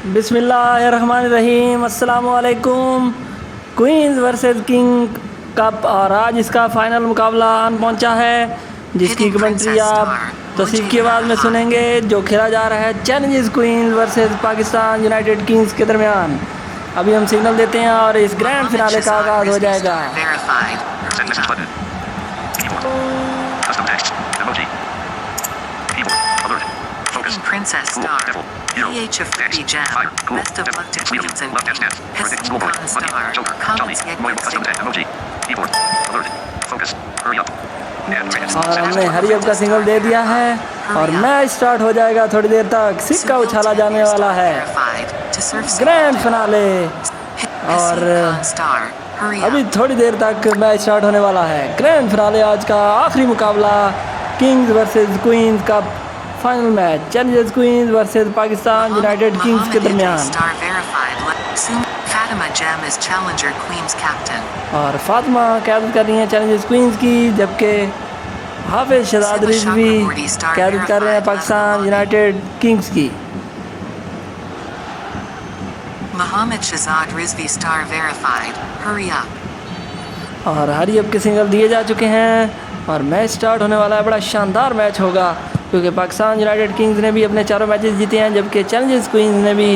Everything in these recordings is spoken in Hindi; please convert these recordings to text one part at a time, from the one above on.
बिस्मिल्लाहिर्रहमानिर्रहीम। अस्सलामुअलैकुम। क्वींस वर्सेस किंग कप और आज इसका फाइनल मुकाबला आन पहुंचा है, जिसकी कमेंट्री आप तौसीफ की आवाज़ में सुनेंगे। जो खेला जा रहा है Challengers Queens versus Pakistan United Kings के दरमियान। अभी हम सिग्नल देते हैं और इस ग्रैंड फिनाले का आगाज़ हो जाएगा। Princess Star, PH of Free Jam, Best of Luck to Queens and Hassan Khan Star, Comments और हमने हरियब का सिग्नल दे दिया है और मैच स्टार्ट हो जाएगा थोड़ी देर तक। सिक्का उछाला जाने वाला है, ग्रैंड फिनाले, और अभी थोड़ी देर तक मैच स्टार्ट होने वाला है। ग्रैंड फिनाले आज का आखिरी मुकाबला, किंग्स वर्सेस क्वींस का final match, Challengers Queens versus Pakistan United Kings के दरमियान। और फातिमा क़यादत कर रही हैं चैलेंजर्स क्वींस की, जबकि हाफिज शहजाद रिजवी क़यादत कर रहे हैं पाकिस्तान यूनाइटेड किंग्स की। Mohammed Shahzad Rizvi star verified. Hurry up. और हरियब के सिग्नल दिए जा चुके हैं और मैच स्टार्ट होने वाला है। बड़ा शानदार मैच होगा, क्योंकि पाकिस्तान यूनाइटेड किंग्स ने भी अपने 4 मैचेस जीते हैं, जबकि चैलेंजर्स क्वींस ने भी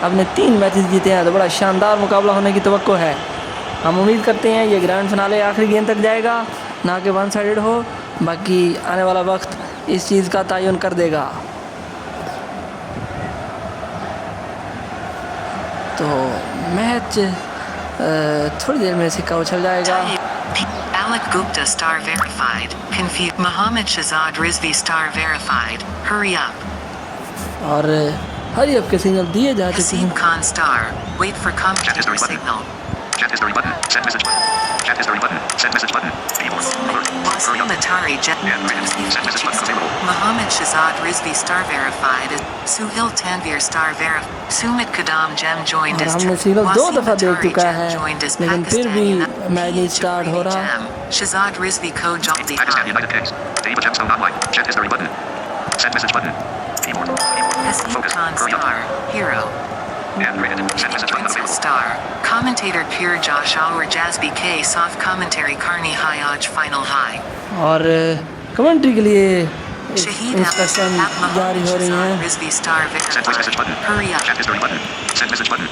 अपने 3 मैचेस जीते हैं। तो बड़ा शानदार मुकाबला होने की तवक्को है। हम उम्मीद करते हैं ये ग्रैंड फिनाले आखिरी गेंद तक जाएगा, ना कि वन साइडेड हो। बाकी आने वाला वक्त इस चीज़ का तयन कर देगा। तो मैच थोड़ी देर में सिक्का उछल जाएगा। Alec Gupta star verified. Confused. Mohammed Shahzad Rizvi star verified. Hurry up. और हरियब के सिग्नल दिए जा चुके हैं। Hassan Khan star. Wait for commentator signal. Chat history button. Send message button. Chat history button. Send message button. Wasim Atari Jet. Send message button available. Mohammed Shahzad Rizvi star verified. Suhail Tanvir star verified. Sumit Kadam Jem joined और as हमने सिग्नल 2 दफ़ा दे Atari चुका Jem है, joined as लेकिन फिर भी मैच नहीं स्टार्ट हो रहा। Shahzad Rizvi co Jaldi Pakistan United Kings. Dave Gemstone online. Chat history button. Send message button. Keyboard. Hassan Focus. Khan Hurry up. star. Hero. And rated. Send message button Princess available. star. Commentator Pure Josh Our Jazby K soft commentary Karni High Aj final high. और कमेंट्री के लिए Shahid इंस्ट्रक्शन जारी हो रही हैं। Rizvi star Send voice message button. Hurry up. Chat history button. Send message button.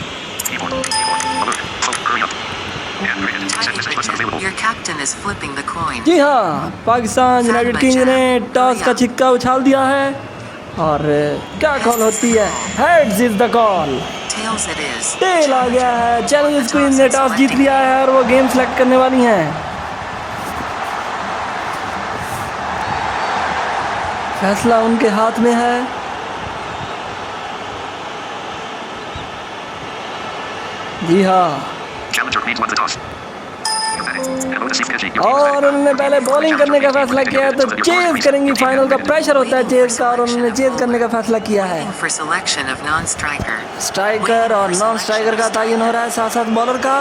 Keyboard. Alert. Hurry up. And rated. Send message button available. Your captain is flipping the coin. जी हाँ, पाकिस्तान यूनाइटेड किंग्स ने टॉस का छिक्का उछाल दिया है और क्या कॉल होती है? Heads is the call. Tails it is. Tail आ गया है। चैलेंजर्स क्वींस ने टॉस जीत लिया है और वो गेम सेलेक्ट करने वाली हैं। फैसला उनके हाथ में है। जी हाँ, Challenger Queens won the toss. Hello to Steve Kitchie. और उन्होंने पहले बॉलिंग करने का फैसला किया है, तो चेज करेंगी। फाइनल का प्रेशर होता है चेज का, और उन्होंने चेज करने का फैसला किया है। For selection of non-striker. Striker और नॉन स्ट्राइकर का तयन हो रहा है, साथ साथ बॉलर का।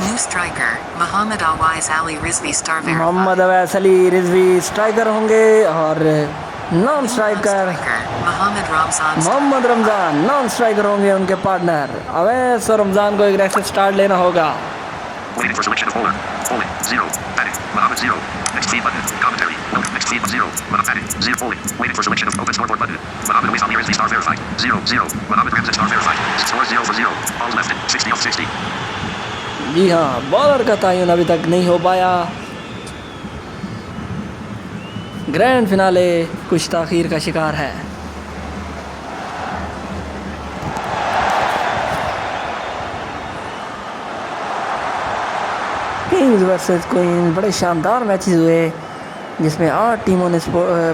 New striker Muhammad Awais Ali Rizvi star verified. Mohammad Awais Ali Rizvi striker होंगे और non striker Mohammed Ramzan. Mohammad Ramzan non striker होंगे उनके पार्टनर। अवैस और रमज़ान को एक रेस्ट स्टार्ट लेना होगा। Waiting for selection of bowler. Bowling. 0. Batting. Mohammed 0. Next feed button. Commentary. Note. Next feed 0. Mohammed batting. 0. Bowling. Waiting for selection of open scoreboard button. Mohammed Awais Ali Rizvi star verified. 0-0. Mohammed Ramzan star verified. Score 0-0. Balls left in. 60 off 60. जी हाँ, बॉलर का तयन अभी तक नहीं हो पाया। ग्रैंड फिनाले कुछ ताख़ीर का शिकार है। किंग्स वर्सेस क्वींस, बड़े शानदार मैचेस हुए, जिसमें 8 टीमों ने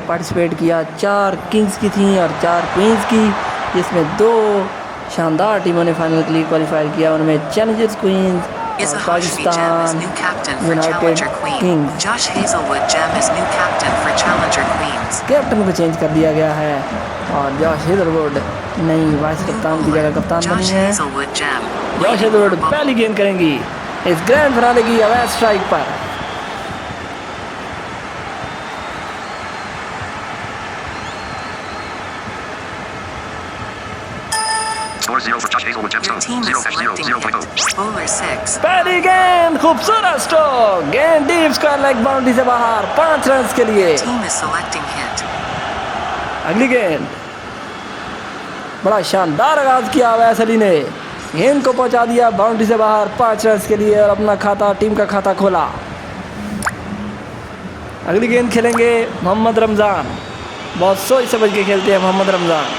पार्टिसिपेट किया। 4 किंग्स की थी और 4 क्वींस की, जिसमें 2 शानदार टीमों ने फाइनल के लिए क्वालिफाई किया। उनमें चैलेंजर्स क्वींस Is और a Hashmi Jem as Pakistan new captain for United Challenger Queen. Kings. Josh Hazelwood Jem is new captain for Challenger Queens. Captain को चेंज कर दिया गया है और जॉश हेजलवुड नई वाइस कप्तान की जगह कप्तान बनी Josh है। Hazelwood Jem. जॉश हेजलवुड पहली गेंद करेंगी इस ग्रैंड फिनाले की अवैध स्ट्राइक पर। Score 0 for Josh Hazelwood Your Gemstone. team 0 is hash 0 selecting 0.0. hit. Bowler 6. पहली गेंद खूबसूरत स्ट्रोक, गेंद डीप स्क्वायर लेग बाउंड्री से बाहर, 5 रन के लिए। Team is selecting hit. अगली गेंद, बड़ा शानदार आगाज किया अवैस अली ने, गेंद को पहुंचा दिया बाउंड्री से बाहर 5 रन के लिए और अपना खाता, टीम का खाता खोला। अगली गेंद खेलेंगे मोहम्मद रमज़ान, बहुत सोच समझ के खेलते हैं Mohammad Ramzan.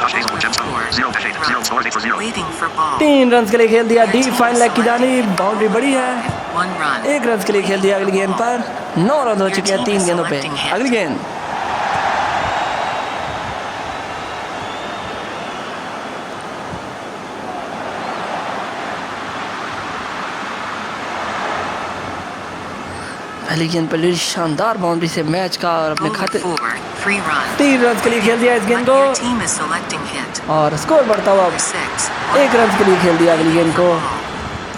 Josh Hazelwood Gemstone. 0 hash 8 0 scores 8 for 0. Waiting for ball. 3 run के लिए खेल दिया Your deep team fine is leg की जानी, selecting बाउंड्री बड़ी है। 1 run. 1 रन के लिए खेल दिया अगली गेंद पर, 9 रन हो चुके हैं 3 गेंदों पे। अगली गेंद, पहली गेंद पर शानदार बाउंड्री से मैच का और अपने Bowler खाते 4. Free run. 3 रन के लिए खेल दिया इस गेंद को Your team is selecting hit. और स्कोर बढ़ता हुआ Bowler 6. 1 रन के लिए खेल दिया अगली गेंद को।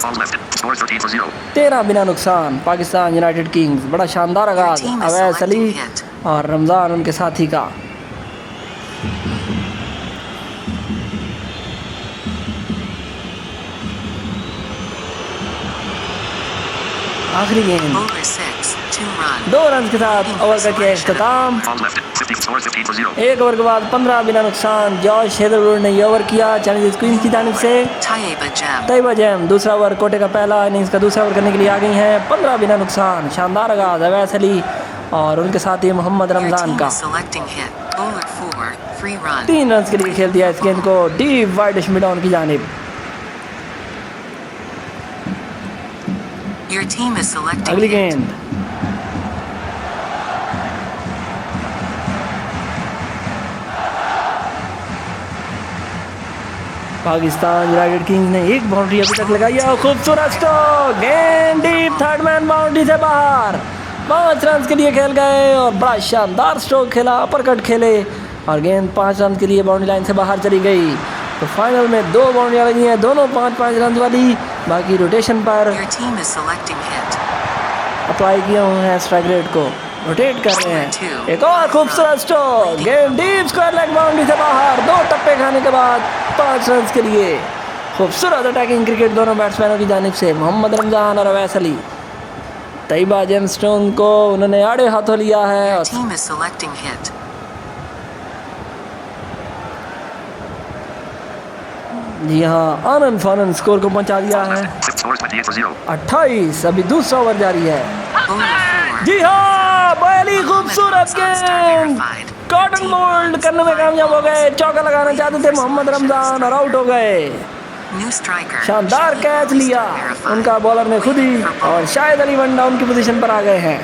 Balls left. Score 13 for 0. 13 बिना नुकसान, पाकिस्तान यूनाइटेड किंग्स। बड़ा शानदार आगाज Your team is Awais Ali selecting hit. और रमज़ान उनके साथी का। आखिरी गेंद, Bowler 6. 2 run. 2 रन के साथ ओवर का किया इख्तिताम। Balls left. 50 scores 15 for 0. 1 over के बाद 15 बिना नुकसान, जॉश हेजलवुड ने ये ओवर किया चैलेंजर्स क्वींस की जानिब से। Taiba Gem. तैयबा जैम दूसरा ओवर, कोटे का पहला इनिंग्स का दूसरा ओवर करने के लिए आ गई हैं। 15 बिना नुकसान, शानदार आगाज अवैस अली और उनके साथी मोहम्मद Your रमज़ान team का। is selecting hit. Bowler 4. Free run. 3 run के लिए खेल दिया इस गेंद को डीप वाइड मिड ऑन की जानिब। Your team is selecting अगली hit. गेंद, पाकिस्तान यूनाइटेड किंग्स ने 1 बाउंड्री अभी तक लगाई है और खूबसूरत स्ट्रोक, गेंद डीप थर्ड मैन बाउंड्री से बाहर, 5 रन के लिए खेल गए और बड़ा शानदार स्ट्रोक खेला, अपरकट खेले और गेंद 5 रन के लिए बाउंड्री लाइन से बाहर चली गई। तो फाइनल में 2 बाउंड्रियाँ लगी हैं, दोनों 5-5 रन वाली। बाकी रोटेशन पर Your team is selecting hit. Apply किए हुए हैं स्ट्राइक रेट को, रोटेट कर रहे हैं। एक और खूबसूरत स्ट्रोक, गेंद डीप स्क्वायर लेग बाउंड्री से बाहर, 2 टप्पे खाने के बाद 5 रन के लिए। खूबसूरत अटैकिंग क्रिकेट दोनों बैट्समैनों की जानिब से, मोहम्मद रमज़ान और अवैस अली। तैयबा जेमस्टोन को उन्होंने आड़े हाथों लिया है Your और team is selecting hit. जी हाँ, आनंद फानंद स्कोर को पहुंचा दिया Balls है। left. 6 scores 28 for 0. 28, अभी दूसरा ओवर जारी है। Bowler 4. जी हाँ, पहली खूबसूरत गेंद, कॉटन बोल्ड करने में कामयाब हो गए। चौका लगाना चाहते थे मोहम्मद रमज़ान और आउट हो गए। New striker. शानदार कैच लिया उनका बॉलर ने खुद ही और शायद अली वंडा उनकी पोजीशन पर आ गए हैं।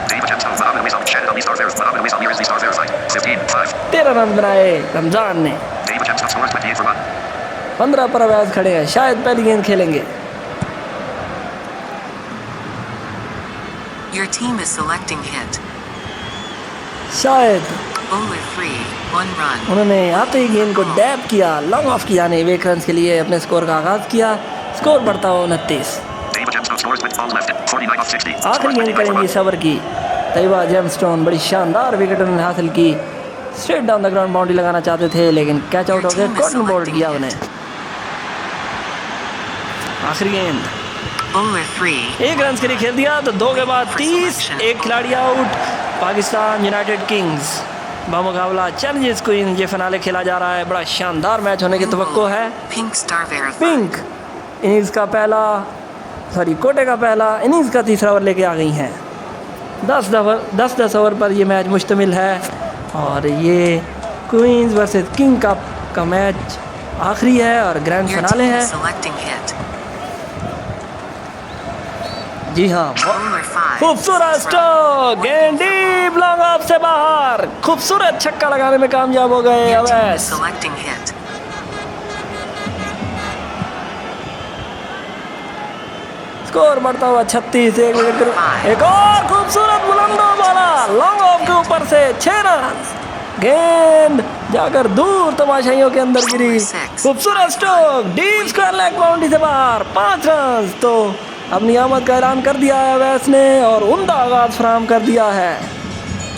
Taiba Gemstone. Muhammad Awais on Shannon on the star verified. Muhammad Awais on the star verified. 15-5. 13 run बनाए रमज़ान ने। Taiba Gemstone scores 28 for 1. 15 पर अवैस खड़े हैं, शायद पहली गेंद खेलेंगे। Your team is selecting hit. शायद Bowler 3. 1 run. उन्होंने आते ही गेंद को डैप किया, लॉन्ग ऑफ किया ने 1 रन के लिए अपने स्कोर का आगाज किया। स्कोर बढ़ता हुआ 29। Taiba Gemstone scores with balls left. 49 off 60. आखिरी Scores गेंद 29 for करेंगी 1. सबर की। तैयबा जेमस्टोन बड़ी शानदार विकेट उन्होंने हासिल की, straight down the ground boundary लगाना चाहते थे लेकिन कैच आउट हो गए, कॉटन बोल्ड किया उन्हें। आखिरी गेंद, Bowler 3. 1 रन के लिए खेल दिया तो 2 के बाद 30, 1 खिलाड़ी आउट। पाकिस्तान यूनाइटेड किंग्स बामुकाबला चैलेंजर्स क्वींस, ये फिनाले खेला जा रहा है। बड़ा शानदार मैच होने की तवक्को है। Pink star verified. Pink innings का पहला, सॉरी कोटे का पहला, इनिंग्स का तीसरा ओवर लेके आ गई हैं। 10 ओवर पर ये मैच मुश्तमिल है और ये क्वींस वर्सेस किंग का मैच आखिरी है और ग्रैंड Your फिनाले team है। is selecting hit. जी हाँ, Bowler 5. खूबसूरत स्ट्रोक, गेंद डीप लॉन्ग ऑफ से बाहर, खूबसूरत छक्का लगाने में कामयाब हो गए Your team is Awais. selecting hit. Score बढ़ता हुआ 36, 1 विकेट के, एक और खूबसूरत बुलंदो वाला लॉन्ग ऑफ के ऊपर से 6 रन, गेंद जाकर दूर तमाशाइयों के अंदर गिरी। खूबसूरत stroke, deep square leg boundary से बाहर, 5 रन। तो अपनी आमद का ऐलान कर दिया है अवैस ने और उम्दा आगाज फराहम कर दिया है।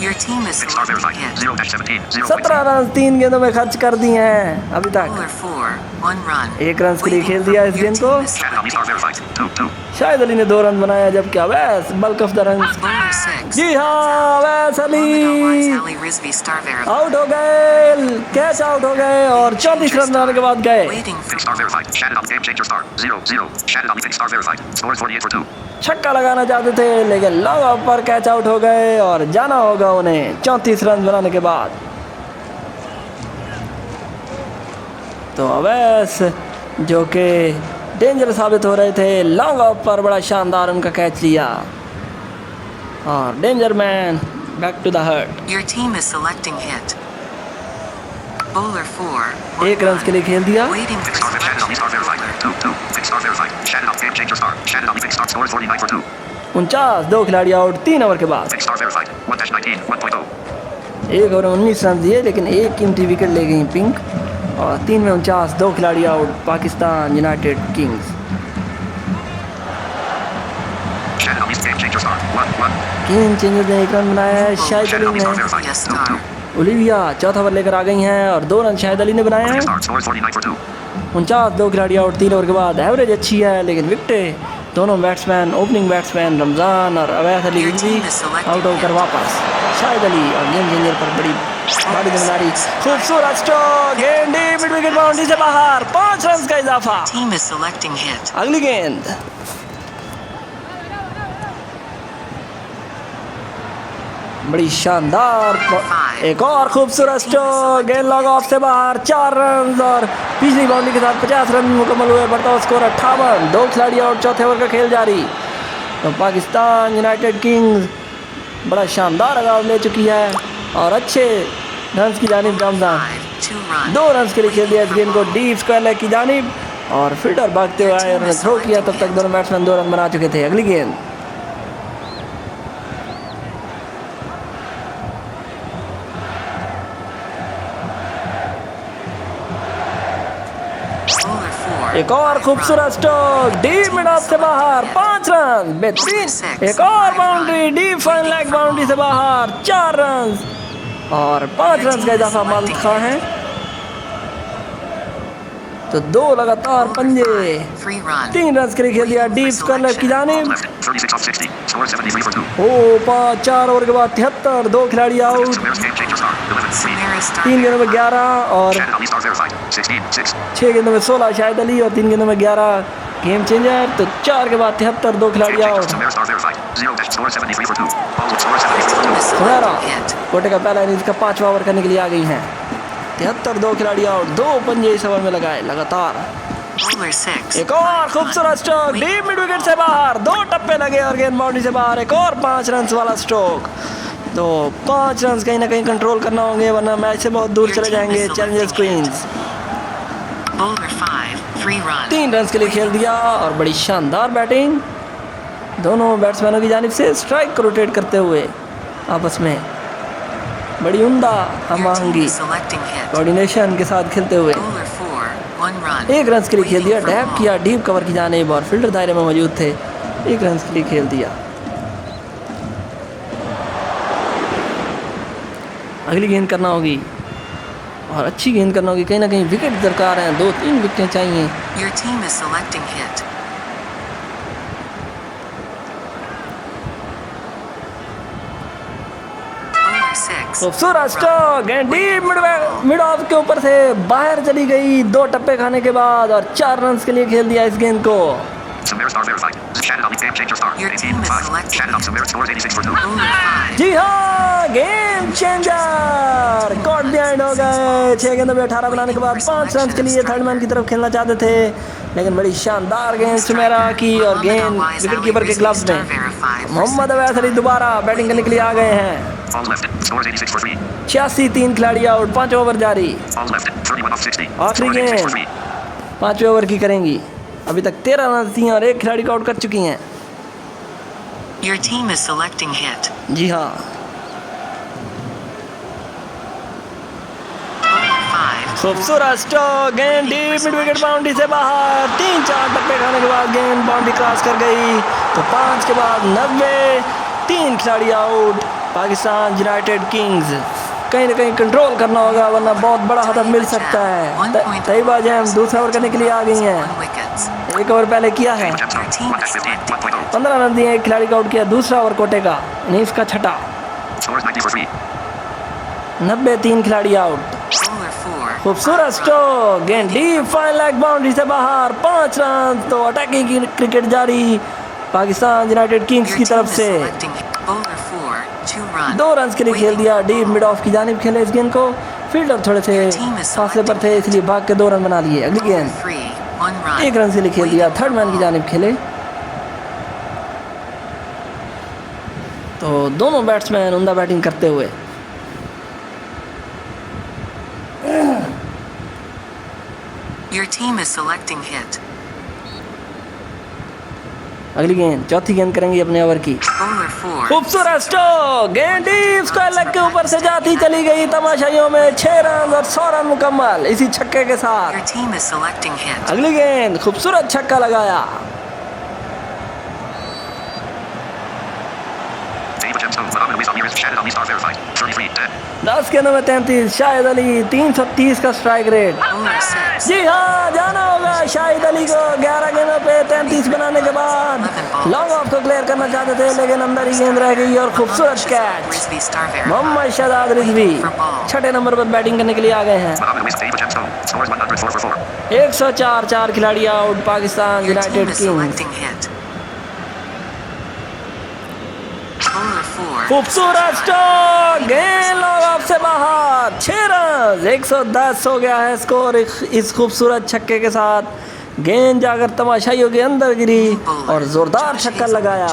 Your team is 6 star selecting verified. hit. 0-17. 0. 17 run 3 गेंदों में खर्च कर दिए हैं अभी तक। Bowler 4, 1 run. 1 रन के लिए खेल दिया इस Your गेंद को। team is Shannon Ali star verified. 2-2. Shahid Ali ने 2 रन बनाया जबकि Awais bulk of the run. Bowler 6. जी हाँ, Awais Mohamed Alwise Ali Ali Rizvi star verified. Out हो गए, कैच आउट हो गए और 34 रन बनाने के बाद गए। Waiting for 6 star verified. Shannon Ali game changer star. 0-0. Shannon Ali 6 star verified. Scores 48 for 2. छक्का लगाना चाहते थे लेकिन लॉन्ग ऑफ पर कैच आउट हो गए और जाना होगा उन्हें 34 रन बनाने के बाद। तो अवैस जो कि डेंजर साबित हो रहे थे, लॉन्ग ऑफ पर बड़ा शानदार उनका कैच लिया और danger man back to the hurt. your team is selecting hit. Bowler 4, 1 run के लिए खेल दिया। waiting for 6 star Shannon Ali star verified. selection. 2-2. 6 star verified. Shannon Ali game changer star. Shannon Ali 6 star scores 49 for 2. 49, 2 खिलाड़ी आउट 3 ओवर के बाद। 6 star verified. 1-19. 1.0. 1 ओवर 19 रन दिए लेकिन एक कीमती विकेट ले गई पिंक और 3 में 49, 2 खिलाड़ी out Pakistan United Kings. Shannon Ali's game changer star. 1-1. Game changer ने 1 रन बनाया है Shahid Shannon Ali Ali star ने। verified. Yes, star. 2-2. ओलिविया चौथा ओवर लेकर आ गई हैं और 2 रन शाहिद अली ने बनाए Olivia हैं। star scores 49 for 2. 49, 2 खिलाड़ी आउट 3 ओवर के बाद। एवरेज अच्छी है लेकिन विकेटें दोनों बैट्समैन, ओपनिंग बैट्समैन रमजान और अवैस अली भी आउट होकर वापस। शाहिद अली और गेम चेंजर पर बड़ी जिम्मेदारी। खूबसूरत स्ट्रोक, गेंद मिड विकेट बाउंड्री से बाहर, 5 रन का इजाफा। Team is selecting hit. अगली गेंद बड़ी शानदार, एक और खूबसूरत स्ट्रोक, गेंद लॉग ऑफ से बाहर, 4 रन और पिछली बाउंड्री के साथ 50 रन मुकम्मल हुए। बढ़ता स्कोर 58, 2 खिलाड़ी आउट, चौथे ओवर का खेल जारी। तो पाकिस्तान यूनाइटेड किंग्स बड़ा शानदार आगाज ले चुकी है और अच्छे रन की जानिब रमजान 5, 2 runs. 2 रन के लिए खेल दिया इस गेंद को डीप स्क्वायर लेग की जानिब और फील्डर भागते हुए आए, उन्होंने थ्रो किया, तब तक दोनों बैट्समैन 2 रन बना चुके थे। अगली गेंद Bowler 4, एक और खूबसूरत स्ट्रोक, डीप मिड ऑफ से बाहर, 5 रन, बेहतरीन। एक और boundary, deep fine leg boundary से बाहर, 4 रन और 5 रन का इजाफा मालिक खां है। तो 2 लगातार पंजे, 3 runs. 3 रन के लिए खेल दिया डीप स्क्वायर लेग की जानिब। Left. 36 off 60. Scores 73 for 2. O 4 over के बाद 73, 2 खिलाड़ी out, Samaras game changer star. 11-3. Samara star 3 गेंदों में 11 और Shannon Ali star verified. 16-6. 6 गेंदों में 16 शाहिद अली और 3 गेंदों में 11 गेम चेंजर। तो 4 के बाद 73, 2 खिलाड़ी Game changer out. Samara star verified. 0. Scores 73 for 2. Bowler scores 73 for 2. सुनहरा hit. कोटे का पहला इनिंग्स का 5वां ओवर करने के लिए आ गई हैं। 73, 2 खिलाड़ी आउट, 2 पंजे इस ओवर में लगाए लगातार। Bowler 6, एक और खूबसूरत स्ट्रोक, डीप मिड विकेट से बाहर, 2 टप्पे लगे और गेंद बाउंड्री से बाहर। एक और 5 रन वाला स्ट्रोक। तो 5 रन कहीं ना कहीं कंट्रोल करना होंगे वरना मैच से बहुत दूर चले जाएंगे Challengers Queens. Bowler 5, 3 runs. 3 run के लिए खेल दिया और बड़ी शानदार बैटिंग दोनों बैट्समैनों की जानिब से, स्ट्राइक को रोटेट करते हुए आपस में बड़ी उम्दा Your team हमआहंगी is selecting hit. Coordination के साथ खेलते हुए। Bowler 4, 1 run. 1 रन के लिए खेल दिया, Waiting for डैप ball. किया डीप कवर की जानिब और फील्डर दायरे में मौजूद थे। 1 रन के लिए खेल दिया। अगली गेंद करना होगी और अच्छी गेंद करना होगी, कहीं ना कहीं विकेट दरकार हैं, 2-3 विकेटें चाहिए। Your team is selecting hit. Bowler 6, खूबसूरत स्ट्रोक, गेंद डीप मिड ऑफ के ऊपर से बाहर चली गई 2 टप्पे खाने के बाद और 4 रन के लिए खेल दिया इस गेंद को। Samara star verified. Shannon Ali game changer star. Your team is 18-5. selected. Shannon Ali Samara scores 86 for 2. Bowler 5, जी हाँ, गेम चेंजर, कॉट बिहाइंड हो गए। 6 गेंदों में 18 बनाने के बाद 5 रन के लिए थर्ड मैन की तरफ खेलना चाहते थे लेकिन बड़ी शानदार गेंद सुमेरा की और गेंद विकेट कीपर के ग्लव्स में। मोहम्मद अवैस अली दोबारा बैटिंग करने के लिए आ गए हैं। Balls left. Scores 86 for 3. 86, 3 खिलाड़ी आउट, 5 ओवर जारी। Balls left. 31 off 60. आखिरी Scores 86 for गेंद 3. 5वें ओवर की करेंगी। अभी तक 13 रन थी और 1 खिलाड़ी को आउट कर चुकी हैं। your team is selecting hit. जी हाँ, Bowler 5, खूबसूरत स्ट्रोक, गेंद डीप मिड विकेट बाउंड्री से बाहर। 3-4 टप्पे खाने के बाद गेंद बाउंड्री क्रॉस कर गई। तो 5 के बाद 90, 3 खिलाड़ी आउट। पाकिस्तान यूनाइटेड किंग्स कहीं ना कहीं कंट्रोल करना होगा वरना बहुत बड़ा हदफ मिल सकता है। तैयबा जैम दूसरा ओवर करने के लिए आ गई हैं। एक ओवर पहले किया है, 15 रन दिए, एक खिलाड़ी को आउट किया। दूसरा ओवर कोटे का, इनिंग्स का छठा। 90, 3 खिलाड़ी आउट। खूबसूरत स्ट्रोक, गेंद डीप फाइन लेग बाउंड्री से बाहर। 5 रन। तो अटैकिंग क्रिकेट जारी पाकिस्तान यूनाइटेड किंग्स की तरफ से। 2 रन के लिए खेल दिया, डीप मिड ऑफ की जानिब खेले इस गेंद को। फील्डर थोड़े से फासले पर थे इसलिए भाग के 2 रन बना लिए। अगली गेंद 1 रन के लिए खेल दिया, थर्ड मैन की जानिब खेले। तो दोनों बैट्समैन उम्दा बैटिंग करते हुए। Your team is selecting hit. अगली गेंद, चौथी गेंद करेंगे अपने ओवर की। Bowler 4. खूबसूरत स्ट्रोक, गेंद डीप स्क्वायर लेग के ऊपर से जाती चली गई तमाशाइयों में। 6 रन और 100 रन मुकम्मल इसी छक्के के साथ। Your team is selecting hit. अगली गेंद, खूबसूरत छक्का लगाया। 10 गेंदों में 33, शाहिद अली 330 का स्ट्राइक रेट। Bowler 6. जी हाँ, जाना होगा शाहिद अली को। 11 गेंदों पे 33 बनाने के बाद लॉन्ग ऑफ को क्लियर करना चाहते थे लेकिन अंदर ही गेंद रह गई और खूबसूरत कैच। Rizvi star verified. Mohammad Shahzad Rizvi छठे नंबर पर बैटिंग करने के लिए आ गए हैं। 104, 4 खिलाड़ी out. Pakistan Your team United is Kings. selecting hit. Bowler 4. खूबसूरत स्ट्रोक, गेंद लॉन्ग ऑफ से बाहर। 6 रन, 110 हो गया है स्कोर इस खूबसूरत छक्के के साथ। गेंद जाकर तमाशाइयों के अंदर गिरी और जोरदार छक्का लगाया।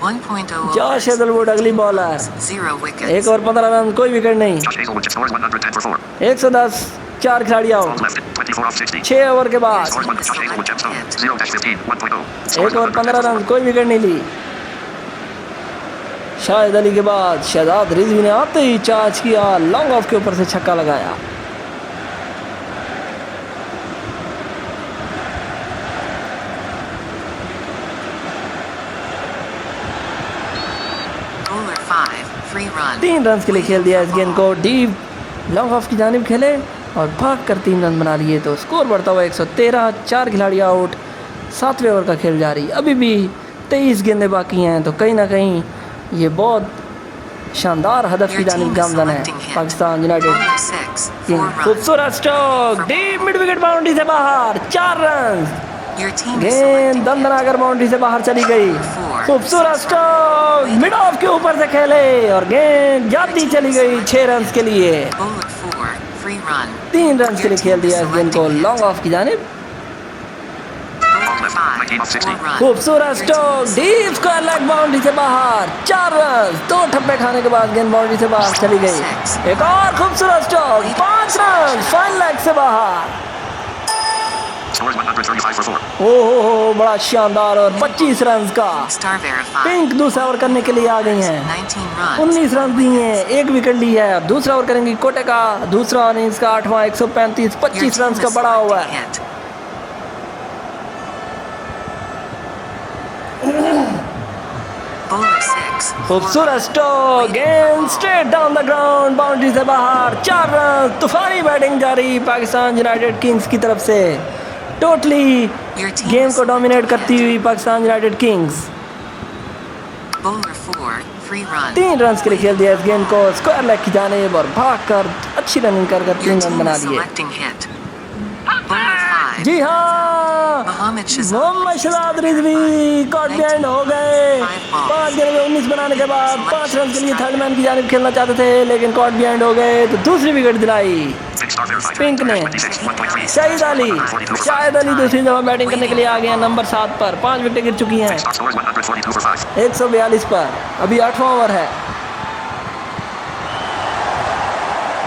1.0 जॉश हेजलवुड अगली बॉलर। 0 wickets. 1 ओवर 15 रन, कोई विकेट नहीं। 110, 4 खिलाड़ी आउट। 6 ओवर के बाद 1 ओवर 15 रन, कोई विकेट नहीं ली। शाहिद अली के बाद शहजाद रिजवी ने आते ही चार्ज किया, लॉन्ग ऑफ के ऊपर से छक्का लगाया। Bowler 5. Free run. 3 रन के लिए खेल दिया इस गेंद को। डीप लॉन्ग ऑफ की जानिब खेले और भाग कर 3 रन बना लिए। तो स्कोर बढ़ता हुआ 113, 4 खिलाड़ी आउट। 7वें ओवर का खेल जारी। अभी भी 23 गेंदें बाकी हैं। तो कहीं ना कहीं ये बहुत शानदार हदफ की Your जानिब team is गामजन है selecting hit. Pakistan United. Bowler 6. 4 runs. खूबसूरत stroke, deep mid wicket boundary से बाहर। 4 रन। Your team is गेंद selecting hit. दंदनाकर बाउंड्री से बाहर चली गई। खूबसूरत स्ट्रोक, मिड ऑफ के ऊपर से खेले और गेंद जाती चली गई 6 रन के लिए। Bowler 4. Free run. 3 रन के लिए खेल दिया इस गेंद को लॉन्ग ऑफ की जानिब। Bowler 5. 4 runs. खूबसूरत stroke, deep square leg boundary से बाहर। 4 रन। 2 ठप्पे खाने के बाद गेंद बाउंड्री से बाहर चली गई। एक और खूबसूरत स्ट्रोक, 5 रन, फाइन लेग से बाहर। ओहो, बड़ा शानदार और 25 रन का। Star verified. पिंक दूसरा ओवर करने के लिए आ गई हैं। 19 runs. 19 रन दिए हैं, 1 विकेट ली है। अब दूसरा ओवर करेंगी कोटे का। दूसरा इनिंग्स का 8वां, 135, Your 25 team रन is का बड़ा हुआ selecting है। hit. Bowler 6. खूबसूरत स्ट्रोक, गेंद straight down the ground, boundary से बाहर। 4 रन। तूफानी बैटिंग जारी पाकिस्तान यूनाइटेड किंग्स की तरफ से। Totally Your team game is को डोमिनेट selecting करती hit. हुई Pakistan United Kings. Bowler 4. Free run. 3 run के लिए खेल दिया इस गेंद को स्क्वायर लेग की जानिब और भाग कर अच्छी रनिंग कर Your 3 रन team बना is लिए। selecting hit. Bowler 5. जी हाँ, Mohammad Shahzad. Mohammad Shahzad Rizvi caught behind हो गए। 5 गेंद में 19 बनाने के बाद 5 रन के लिए थर्ड मैन की जानिब खेलना चाहते थे लेकिन कॉट बिहाइंड हो गए। तो दूसरी विकेट दिलाई पिंक ने। शाहिद अली दूसरी दफा बैटिंग करने के लिए आ गए हैं नंबर 7 पर। 5 विकेटें गिर चुकी हैं 142 पर। अभी 8वां ओवर है।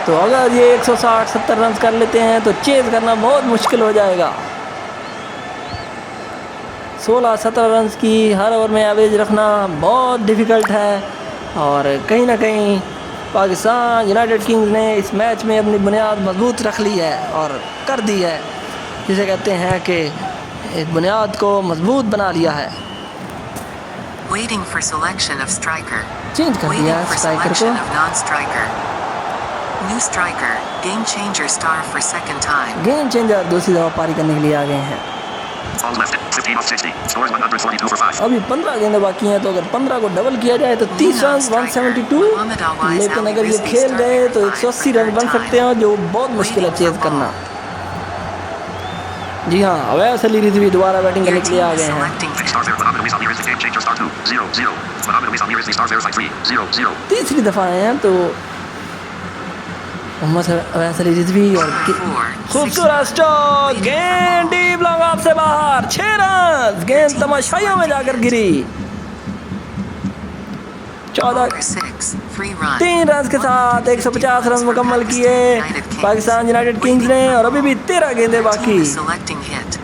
तो अगर ये 160-70 रन कर लेते हैं तो चेज करना बहुत मुश्किल हो जाएगा। 16-17 रन की हर ओवर में एवरेज रखना बहुत डिफ़िकल्ट है और कहीं ना कहीं पाकिस्तान यूनाइटेड किंग्स ने इस मैच में अपनी बुनियाद मजबूत रख ली है और कर दी है, जिसे कहते हैं कि एक बुनियाद को मजबूत बना लिया है। Waiting for selection of striker. Change कर Waiting दिया for स्ट्राइकर selection को। of non-striker. New striker, game changer star for second time. Game changer दूसरी दफा पारी करने के लिए आ गए हैं। Balls left. 15 off 60. Scores 142 for 5. अभी 15 गेंदें बाकी हैं, तो अगर 15 को डबल किया जाए तो 30 रन 172, लेकिन अगर ये खेल गए तो 180 रन बन सकते हैं, जो बहुत मुश्किल है चेज करना। जी हाँ, अवैस अली रिजवी दोबारा बैटिंग करने Your के लिए आ team is गए हैं। selecting Next star there. Mohammed Awais Amir is the game changer star 2. 0-0. Mohammed Awais Amir is the star verified 3-0-0. तीसरी दफा आए हैं, तो मोहम्मद अवैस अली रिजवी और खूबसूरत स्ट्रोक, गेंद डीप लॉन्ग ऑफ से बाहर, 6 रन, गेंद तमाशाइयों में जाकर गिरी। 14 Bowler 6, free run. 3 रन के साथ 150 रन मुकम्मल किए पाकिस्तान यूनाइटेड किंग्स ने, और अभी भी 13 गेंदें बाकी। Team is selecting hit.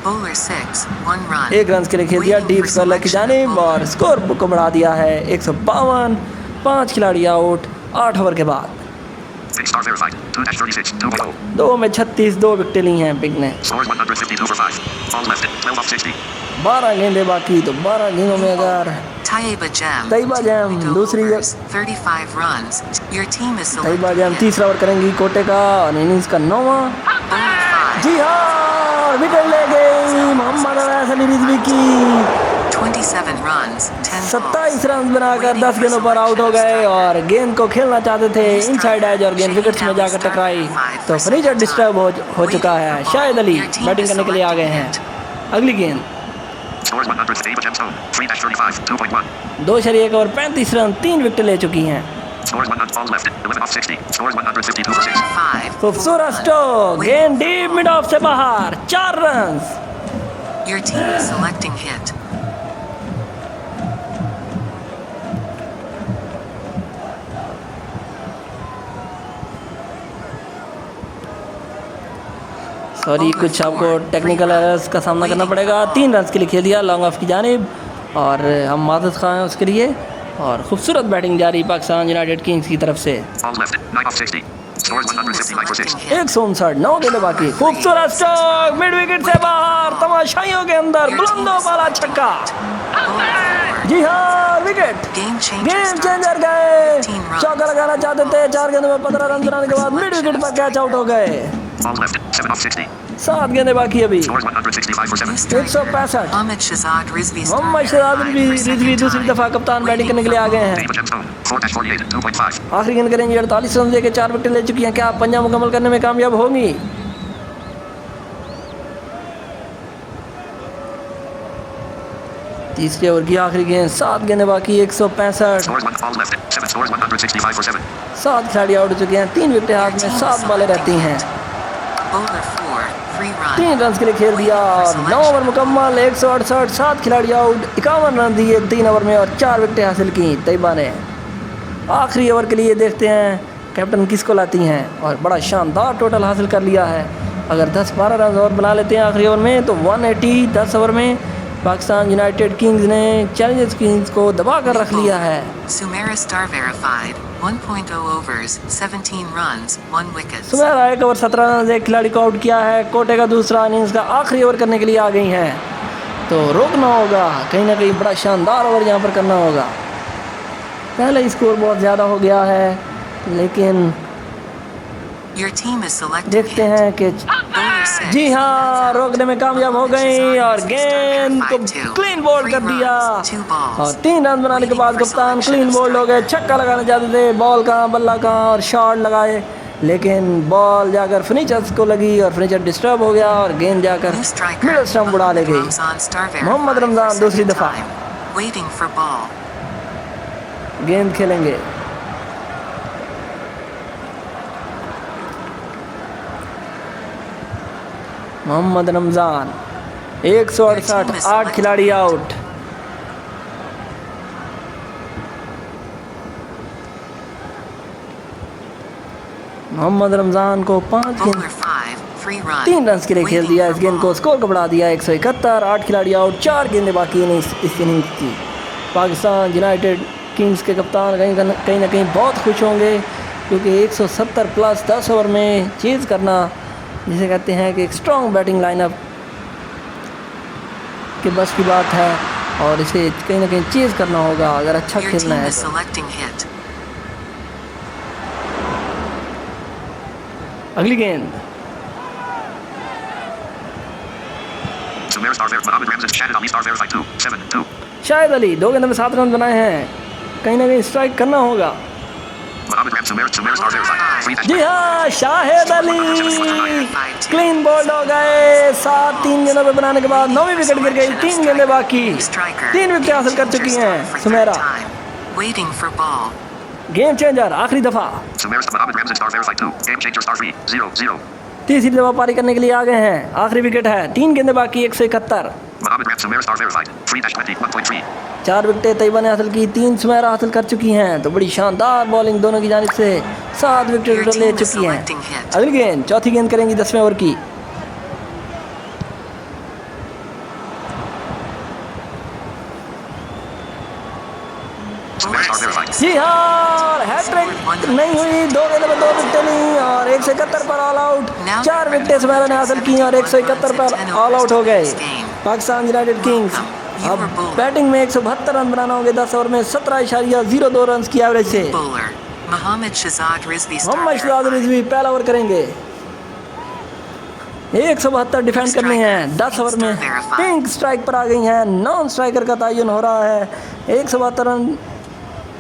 Bowler 6, 1 run. 1 run के लिए खेल दिया डीप स्कोर की जानिब, और स्कोर बुक को बढ़ा दिया है 152। 5 खिलाड़ी आउट 8 ओवर के बाद। Next star verified 2-36. 2-0. 2 में 36, 2 विकेटें ली हैं पिक ने। Scores 152 for 5. Balls left. 12 off 60. 12 गेंदें बाकी, तो 12 गेंदों में अगर Taiba Jam. Taiba Jam, 2 दूसरी overs, 35 runs. Your team is Tayyaba selecting जैम hit. तीसरा ओवर करेंगी कोटे का, और इनिंग्स का 9वां। Bowler 5, जी हाँ, विकेट ले गई मोहम्मद अवैस अली रिजवी की। 27 runs, 10 27 balls. रन बनाकर 10 गेंदों पर आउट हो गए, और गेंद को खेलना चाहते थे इनसाइड एज, और गेंद विकेट्स में जाकर टकराई, तो फर्नीचर डिस्टर्ब हो चुका है। शाहिद अली बैटिंग करने के लिए आ गए हैं। अगली गेंद Scores 100. Taiba Jam Stone. 3-35. 2.1. 2 शरीक और 35 रन, 3 विकेट ले चुकी हैं। Scores 100. Balls left. 11 off 60. Scores 152 for 6. 5. खूबसूरत स्ट्रोक, गेंद डीप मिड ऑफ से बाहर, 4 run. Your team is selecting hit. Sorry, कुछ आपको टेक्निकल एरर्स का सामना करना पड़ेगा। 3 रन के लिए खेल दिया लॉन्ग ऑफ की जानिब, और हम मादत खां हैं उसके लिए, और खूबसूरत बैटिंग जारी पाकिस्तान यूनाइटेड किंग्स की तरफ से। Balls left. 9 off 60. Scores 159 for 6. 159, 9 गेंदें बाकी। खूबसूरत स्ट्रोक, मिड विकेट से बाहर, तमाशाइयों के अंदर, बुलंदों वाला छक्का। Bowler 4. जी हाँ, wicket. Game changer game star. Changer गए, 15 runs. चौका लगाना चाहते थे, 4 गेंदों में 15 रन बनाने के बाद मिड विकेट पर कैच आउट हो गए। Balls left. 7 off 60. 7 गेंदें बाकी अभी। Scores 165 for 7. New striker, 165। Mohammad Shahzad Rizvi star Mohammad Shahzad verified for Rizvi second दूसरी time. दफा कप्तान बैटिंग करने के लिए आ गए हैं। Taiba Jam Stone. 4-48. 2.5. आखिरी गेंद करेंगे, 48 रन देके 4 विकेट ले चुकी हैं। क्या पंजा मुकम्मल करने में कामयाब होंगी? तीसरे ओवर की आखिरी गेंद, 7 गेंदें बाकी, 165। Scores 1. Balls left. 7. Scores 165 for 7. 7 खिलाड़ी आउट हो चुके हैं, 3 विकेटें हाथ में, 7 बॉलें रहती हैं। Bowler 4, free run. 3 रन के लिए खेल दिया, और 9 ओवर मुकम्मल, 168, 7 खिलाड़ी आउट, 51 रन दिए 3 ओवर में, और 4 विकेटें हासिल की तैयबा ने। आखिरी ओवर के लिए देखते हैं कैप्टन किसको लाती हैं, और बड़ा शानदार टोटल हासिल कर लिया है। अगर 10-12 रन और बना लेते हैं आखिरी ओवर में, तो 180 10 ओवर में पाकिस्तान यूनाइटेड किंग्स ने चैलेंजर्स किंग्स को दबा कर रख लिया है। Sumaira star verified, 1.0 overs, 17 runs, 1 wicket. Sumera 1 over 17 run, 1 खिलाड़ी को आउट किया है। कोटे का दूसरा इनिंग्स का आखिरी ओवर करने के लिए आ गई हैं, तो रोकना होगा, कहीं ना कहीं बड़ा शानदार ओवर यहाँ पर करना होगा। पहले स्कोर बहुत ज़्यादा हो गया है, लेकिन Your team is selecting देखते hit. हैं कि Bowler 6. जी हाँ, रोकने में कामयाब हो गई, और गेंद को क्लीन बोल्ड कर दिया, और 3 रन बनाने के बाद कप्तान क्लीन बोल्ड हो गए। छक्का लगाना चाहते थे, बॉल कहाँ, बल्ला कहाँ, और शॉट लगाए, लेकिन बॉल जाकर फर्नीचर को लगी, और फर्नीचर डिस्टर्ब हो गया, और गेंद जाकर New striker, मिडल स्टंप उड़ा ले गई। Ramzan star मोहम्मद verified रमजान for दूसरी second दफा time. Waiting for ball. गेंद खेलेंगे। मोहम्मद रमजान 168, 8 खिलाड़ी आउट। मोहम्मद रमजान को 5 गेंद Bowler 5, free run. 3 रन के लिए खेल Waiting दिया। for इस गेंद को ball. स्कोर को बढ़ा दिया 171, 8 खिलाड़ी आउट, 4 गेंदें बाकी इस इनिंग्स की। पाकिस्तान यूनाइटेड किंग्स के कप्तान कहीं ना कहीं बहुत खुश होंगे, क्योंकि 170 प्लस 10 ओवर में चेज़ करना, जिसे कहते हैं कि एक स्ट्रॉन्ग बैटिंग लाइनअप के बस की बात है, और इसे कहीं ना कहीं चेज़ करना होगा अगर अच्छा Your खेलना team है is तो। selecting hit. अगली गेंद Sumer stars there. Mohammed Ramzan Shahid Ali stars verified 2. 7-2. Shahid Ali 2 गेंदों में 7 रन बनाए हैं, कहीं ना कहीं स्ट्राइक करना होगा। Mohammed Ram Sumer stars verified 3. जी हाँ, शाहिद अली क्लीन बोल्ड हो गए। 7 गेंदों पे बनाने के बाद 9वीं विकेट गिर गई, 3 गेंदें बाकी, 3 विकेट हासिल कर चुकी हैं Sumera. Waiting for ball. Game changer आखिरी दफा, Sumer Mohammed Ramzan stars verified 2. Game changer stars 3-0-0. तीसरी दफा पारी करने के लिए आ गए हैं। आखिरी विकेट है, 3 गेंदें बाकी, 171। Mohammed Ram Sumer stars verified 3-20 1.3. 4 विकेटें Taiba ने हासिल की, 3 सुमेरा हासिल कर चुकी हैं। तो बड़ी शानदार बॉलिंग दोनों की जानिब से, 7 विकेट ले चुकी हैं। अगली गेंद, चौथी गेंद करेंगी 10वें ओवर की। Sumer stars verified. जी हाँ, हैट्रिक नहीं हुई, 2 गेंदों में 2 विकेटें ली और 171 पर ऑल आउट। 4 विकेटें सुमेरा ने हासिल की और 171 पर ऑल आउट हो गए पाकिस्तान यूनाइटेड किंग्स। अब बैटिंग में 172 रन बनाना होंगे 10 ओवर में 17.02 रन की एवरेज से। Bowler Mohammad Shahzad Rizvi Mohammad Shahzad Rizvi पहला ओवर करेंगे। 172 डिफेंड करनी है 10 ओवर में। पिंक स्ट्राइक पर आ गई हैं, नॉन स्ट्राइकर का तयन हो रहा है। 172 रन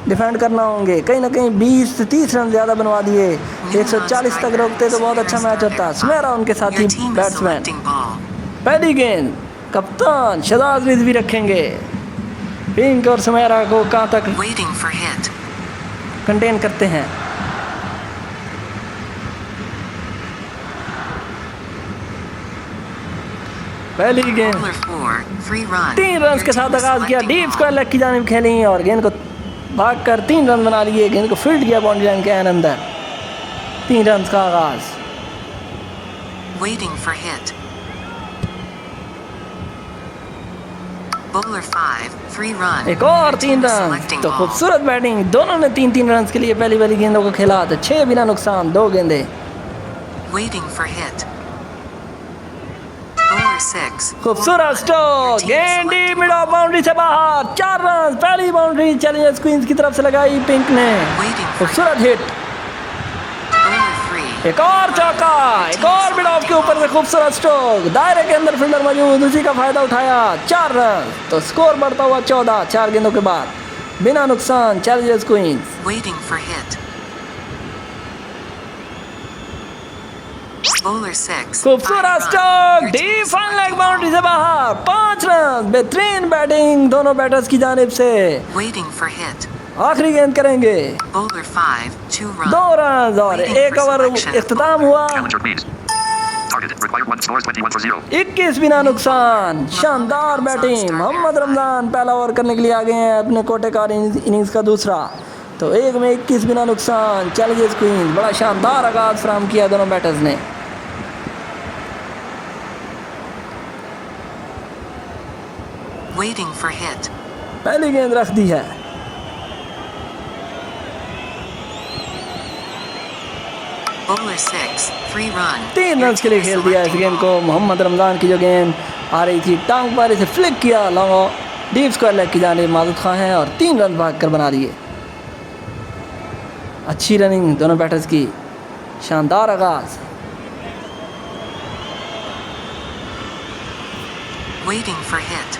डिफेंड करना होंगे, कहीं ना कहीं 20 से 30 रन ज़्यादा बनवा दिए। 140 तक रोकते तो बहुत अच्छा मैच होता। सुमेरा उनके साथी बैट्समैन। पहली गेंद कप्तान शहजाद रिजवी रखेंगे। पिंक और सुमेरा को कहाँ तक Waiting for hit. कंटेन करते हैं। पहली गेंद Bowler 4, 3 runs. 3 रन के साथ आगाज किया, डीप स्क्वायर लेग की जानिब खेली और गेंद को भागकर 3 रन बना लिए। गेंद को फील्ड किया बाउंड्री लाइन के अंदर। 3 रन का आगाज। Waiting for hit. Bowler 5, 3 runs. एक और 3 रन। तो खूबसूरत बैटिंग, दोनों ने 3-3 रन के लिए पहली वाली गेंदों को खेला। तो 6 बिना नुकसान, 2 गेंदें। Waiting for hit. Bowler 6. खूबसूरत स्ट्रोक, गेंद डीप मिड ऑफ बाउंड्री से बाहर। 4 रन, पहली बाउंड्री चैलेंजर्स क्वींस की तरफ से लगाई पिंक ने। खूबसूरत हिट, Bowler 3. एक और चौका, एक और मिड ऑफ के ऊपर से खूबसूरत स्ट्रोक। दायरे के अंदर फील्डर मौजूद, उसी का फायदा उठाया। 4 रन, तो स्कोर बढ़ता हुआ 14, 4 गेंदों के बाद बिना नुकसान Challengers Queens. Waiting for hit. Bowler 6. खूबसूरत stroke, deep fine leg boundary से बाहर। 5 रन, बेहतरीन बैटिंग दोनों बैटर्स की जानिब से। Waiting for hit. आखिरी गेंद करेंगे, Bowler 5, 2 runs. 2 रन और 1 ओवर इख्तिताम हुआ। Challenger please. Target required 1 scores 21 for 0. 21 बिना नुकसान, शानदार बैटिंग। मोहम्मद रमजान पहला ओवर करने के लिए आ गए हैं अपने कोटेकार इनिंग्स का दूसरा। तो 1 में 21 बिना नुकसान चैलेंजर्स क्वींस। बड़ा शानदार आगाज फराहम किया दोनों बैटर्स ने। Waiting for hit. पहली गेंद रख दी है। Bowler 6, 3 runs. 3 रन के लिए खेल दिया इस गेंद को। मोहम्मद रमजान की जो गेंद आ रही थी टांग पर, इसे फ्लिक किया लॉन्ग डीप स्क्वायर लेग की जानिब मादूद खां है और 3 रन भागकर बना लिए। अच्छी रनिंग दोनों बैटर्स की, शानदार आगाज। Waiting for hit.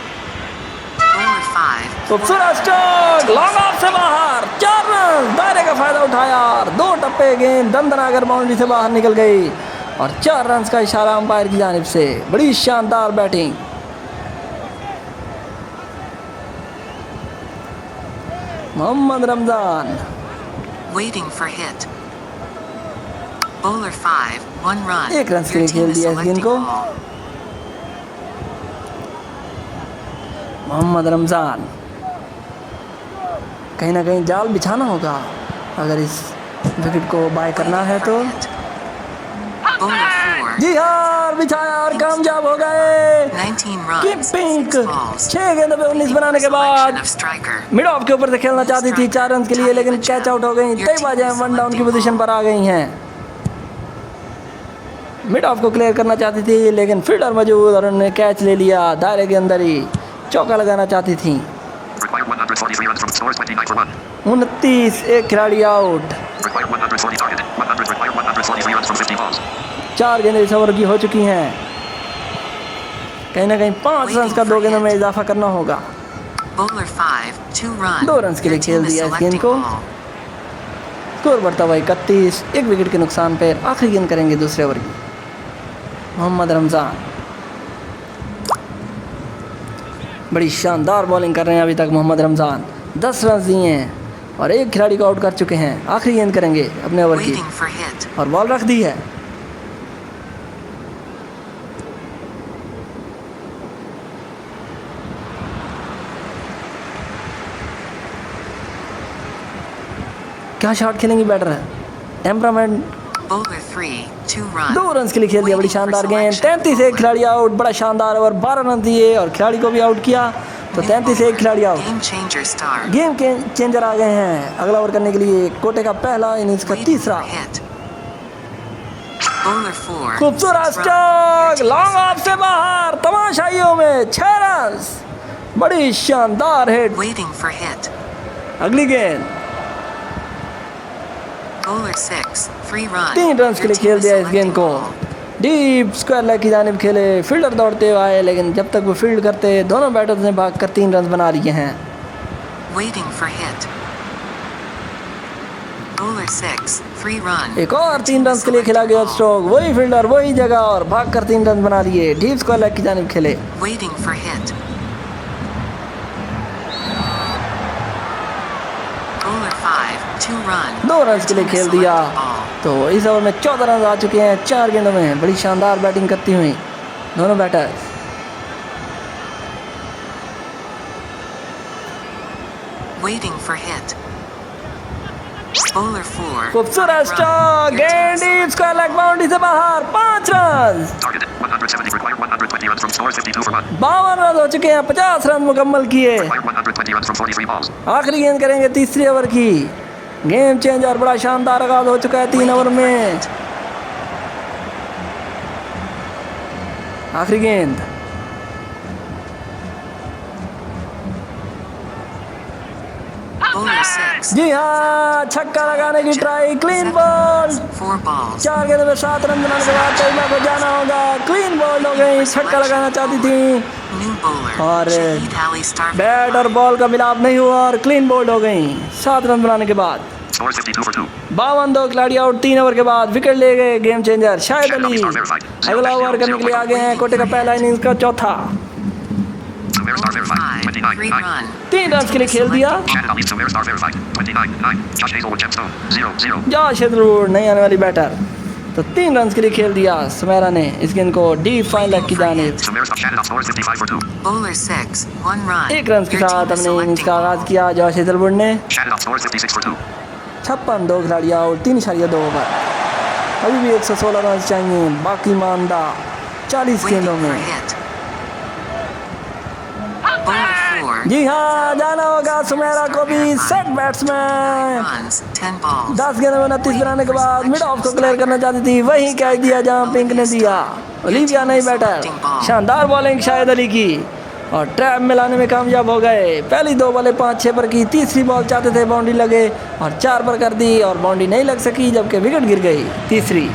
Bowler 5. खूबसूरत स्ट्रोक, लॉन्ग ऑफ से बाहर। 4 रन, दायरे का फायदा उठाया और 2 टप्पे गेंद दमदनाकर बाउंड्री से बाहर निकल गई और 4 रन का इशारा अंपायर की जानिब से। बड़ी शानदार batting. Mohammad Ramzan Waiting for hit. Bowler 5, 1 run. 1 run के लिए Your team खेल is दिया इस गेंद selecting को। ball. मोहम्मद रमजान, कहीं ना कहीं जाल बिछाना होगा अगर इस विकेट को बाय करना है तो। Bowler 4, जी हाँ, बिछाया और कामयाब हो गए। 19 runs. Keeping 6 balls. 6 गेंदों पे 19 बनाने के बाद Selection of striker. Mid of के ऊपर से खेलना चाहती थी 4 रन के लिए, लेकिन कैच आउट हो गई। कई बाजें 1 डाउन की पोजीशन पर आ गई हैं। मिड ऑफ को क्लियर करना चाहती थी, लेकिन फील्डर मौजूद और उन्होंने कैच ले लिया। दायरे के अंदर ही चौका लगाना चाहती थी। Required 143 runs from scores 29 for 1. 29, एक खिलाड़ी out. Required 140 target. 100 required 143 runs from 50 balls. 4 गेंदें इस ओवर की हो चुकी हैं। कहीं ना कहीं 5 रन का 2 गेंदों में इजाफा करना होगा। Bowler 5, 2 runs. 2 रन के लिए Your खेल team is दिया इस selecting गेंद को। ball. स्कोर बढ़ता हुआ 31, 1 विकेट के नुकसान पर आखिरी गेंद करेंगे दूसरे ओवर की मोहम्मद रमज़ान। बड़ी शानदार बॉलिंग कर रहे हैं अभी तक मोहम्मद रमज़ान। 10 रन दिए हैं और एक खिलाड़ी को आउट कर चुके हैं। आखिरी गेंद करेंगे अपने ओवर की Waiting for hit. और बॉल रख दी है। क्या शॉट खेलेंगी बैटर है। टेम्परामेंट। Bowler 3, 2 runs. 2 रन के लिए खेल दिया। बड़ी शानदार गेंद। 33 एक खिलाड़ी आउट। बड़ा शानदार ओवर। 12 रन दिए और खिलाड़ी को भी आउट किया, तो 33 एक खिलाड़ी out. Game changer star. Game के चेंजर आ गए हैं अगला ओवर करने के लिए। कोटे का पहला, इनिंग्स का Waiting तीसरा। for hit. Bowler 4. खूबसूरत 6 runs. स्ट्रोक, लॉन्ग ऑफ से बाहर, तमाशाइयों में 6 रन। बड़ी शानदार हिट। Waiting for hit. अगली गेंद। Bowler 6, 3 runs. 3 रन के लिए खेल दिया इस गेंद को। डीप स्क्वायर लेग की जानिब खेले। फील्डर दौड़ते हुए आए, लेकिन जब तक वो फील्ड करते दोनों बैटर्स ने भागकर 3 रन बना लिए हैं। Waiting for hit. Bowler 6, 3 runs. एक और 3 रन के लिए खेला गया स्ट्रोक। वही फील्डर वही जगह और भागकर 3 रन बना लिए। डीप स्क्वायर लेग की जानिब खेले। Waiting for hit. Bowler 5, 2 runs. 2 run के लिए खेल दिया, तो इस ओवर में 14 रन आ चुके हैं 4 गेंदों में। बड़ी शानदार बैटिंग करती हुई दोनों batters. Waiting for hit. Bowler 4. खूबसूरत स्ट्रोक, गेंद डीप स्क्वायर लेग बाउंड्री से बाहर। 5 run. Target 170 required 120 runs from scores 52 for 1. 52 run हो चुके हैं। 50 रन मुकम्मल किए। Required 120 runs from 43 balls. आखिरी गेंद करेंगे तीसरे ओवर की। गेम चेंजर, बड़ा शानदार आगाज हो चुका है 3 ओवर में। आखिरी गेंद। Bowler 6. जी हाँ, छक्का लगाने की ट्राई। Clean ball. 4 balls. 4 गेंदों में 7 रन बनाने के बाद तैयबा को जाना होगा। क्लीन बॉल हो गई। छक्का लगाना चाहती थी New bowler. और Shahid Ali Star. बैट और बॉल का मिलाप नहीं हुआ और क्लीन बोल्ड हो गई 7 रन बनाने के बाद। Scores 52 for 2. 52, 2 खिलाड़ी आउट 3 ओवर के बाद। विकेट ले गए गेम चेंजर शाहिद अली। अगला ओवर करने के लिए आ गए हैं। कोटे का पहला, इनिंग्स का चौथा। Sumera Star Bowler verified. 5, 29 3 9. run. 3 run के लिए खेल दिया। Shahid Ali Sumera Star verified. 29 9. Josh Hazelwood Gemstone 0-0. Josh Hazlewood नहीं आने वाली बैटर, तो 3 रन के लिए खेल दिया सुमेरा ने इस गेंद को डीप फाइन लेग की जानिब। Sumera Star Shahid scores 55 for 2. Bowler 6, 1 run. 1 run के Your साथ team is अपने इनिंग्स का selecting आगाज ball. किया जॉश हेजलवुड ने। Shahid scores 56 for 2. 56, 2 खिलाड़ी आउट 3.2 ओवर। अभी भी 116 रन चाहिए, बाकी मानदा 40 Waiting गेंदों for में। hit. Bowler 4. जी हाँ, जाना होगा सुमेरा को भी। Set batsman. Runs, 10 balls. 10 गेंदों में 29 बनाने के बाद मिड ऑफ को क्लियर करना चाहती थी, वही कैच दिया जहां पिंक ने दिया। ओलिविया नहीं बैटर। शानदार बॉलिंग शाहिद अली की और ट्रैप में लाने में कामयाब हो गए। पहली 2 बॉलें 5-6 पर की। तीसरी बॉल चाहते थे बाउंड्री लगे और 4 पर कर दी और बाउंड्री नहीं लग सकी, जबकि विकेट गिर गई। तीसरी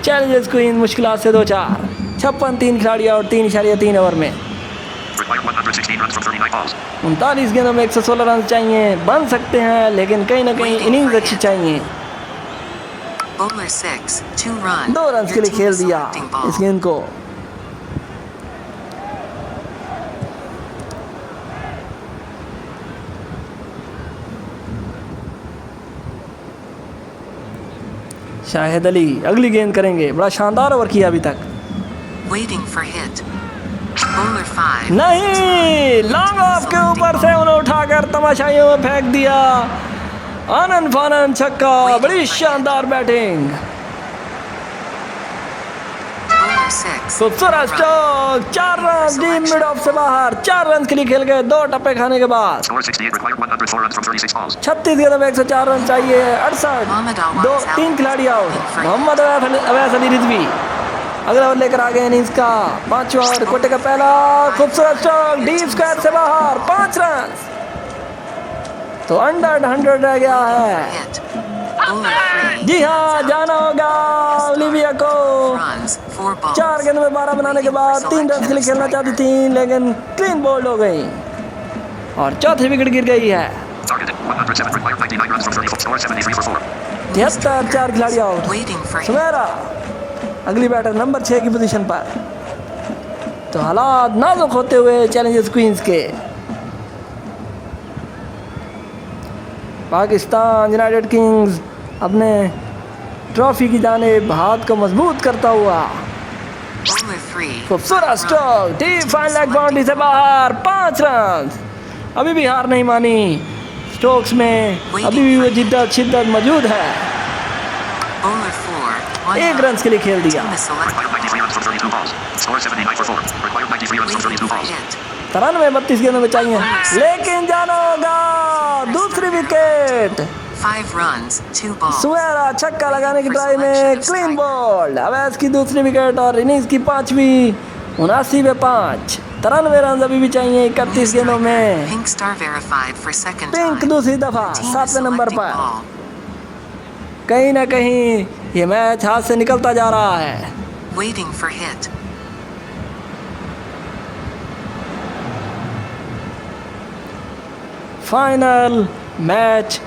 चैलेंजर्स क्वीन मुश्किलात से 2-4। 56, 3 खिलाड़ी आउट 3.3 ओवर में। Required 116 runs from 39 balls. 39 गेंदों में 116 रन चाहिए। बन सकते हैं, लेकिन कहीं ना कहीं इनिंग्स अच्छी चाहिए। Bowler 6, 2 run. 2 रन Your के लिए team खेल is दिया selecting ball. इस गेंद को। शाहिद अली अगली गेंद करेंगे। बड़ा शानदार ओवर किया अभी तक। Waiting for hit. Bowler 5. नहीं, लॉन्ग ऑफ के ऊपर से उन्हें उठाकर तमाशाइयों में फेंक दिया। आनंद फानंद छक्का। बड़ी शानदार बैटिंग। 6. खूबसूरत stroke, 4 run, deep mid of से बाहर, 4 रन के लिए खेल गए 2 टप्पे खाने के बाद। Score 68, required 104 runs from 36 balls. 36 गेंदों में 104 रन चाहिए। 68, 3 खिलाड़ी आउट। मोहम्मद अवैस अली रिजवी अगला ओवर लेकर आ गए इनिंग्स का 5वां ओवर, कोटे का पहला खूबसूरत स्ट्रोक, डीप स्क्वायर से बाहर, 5 रन। तो अंडर 100 रह गया है। Hit. Bowler 3. जी हाँ, जाना होगा ओलिविया को। Runs. 4 balls. 4 गेंद में 12 बनाने के बाद 3 रन के लिए खेलना चाहती थी, लेकिन क्लीन बोल्ड हो गई और चौथी विकेट गिर गई है। Target 107, required 99 runs from 34. Score 73 for 4. 73, 4 खिलाड़ी आउट। Waiting for hit. सुमेरा अगली बैटर नंबर 6 की पोजीशन पर। तो हालात नाजुक होते हुए चैलेंजर्स क्वींस के। पाकिस्तान यूनाइटेड किंग्स अपने ट्रॉफी की जानिब हाथ को मजबूत करता हुआ। Bowler 3. खूबसूरत stroke, deep fine leg boundary से बाहर, 5 रन। अभी भी हार नहीं मानी स्ट्रोक्स में, अभी भी वो शिद्दत मौजूद है। Bowler 4. 1 रन के लिए खेल दिया। Required 93 runs from 32 balls. Score 79 for 4. Required 93 runs from 32 balls. 32 गेंदों में चाहिए, लेकिन जाना होगा दूसरी विकेट। 5 runs. 2 balls. सुमेरा छक्का लगाने की ट्राई में क्लीन बोल्ड। अवैस की दूसरी विकेट और इनिंग्स की 5वीं, 79 में 5। 93 रन अभी भी चाहिए 31 गेंदों में। Pink star verified for second pink time. दूसरी दफा Team is 7वें नंबर selecting पर। ball. कहीं ना कहीं ये मैच हाथ से निकलता जा रहा है। Waiting for hit. Final match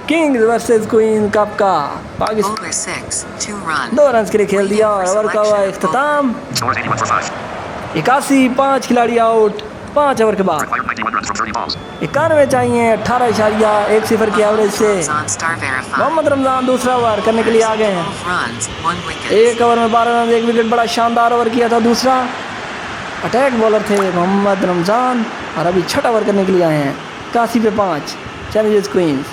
Kings versus queen cup का। पाकिस्तान Bowler 6. 2 runs. 2 रन के लिए खेल दिया और ओवर का हुआ इख्तिताम। Score 81 for 5. 81, 5 खिलाड़ी आउट 5 ओवर के बाद। Required 91 runs from 30 balls. 91 चाहिए 18.1 की एवरेज से। On star verified. Mohammad Ramzan दूसरा ओवर करने के लिए आ गए हैं। 12 runs. 1 wicket. 1 ओवर में 12 रन, 1 विकेट, बड़ा शानदार ओवर किया था दूसरा। अटैक बॉलर थे मोहम्मद रमजान और अभी 6 ओवर करने के लिए आए हैं। 81 पे 5 Challengers Queens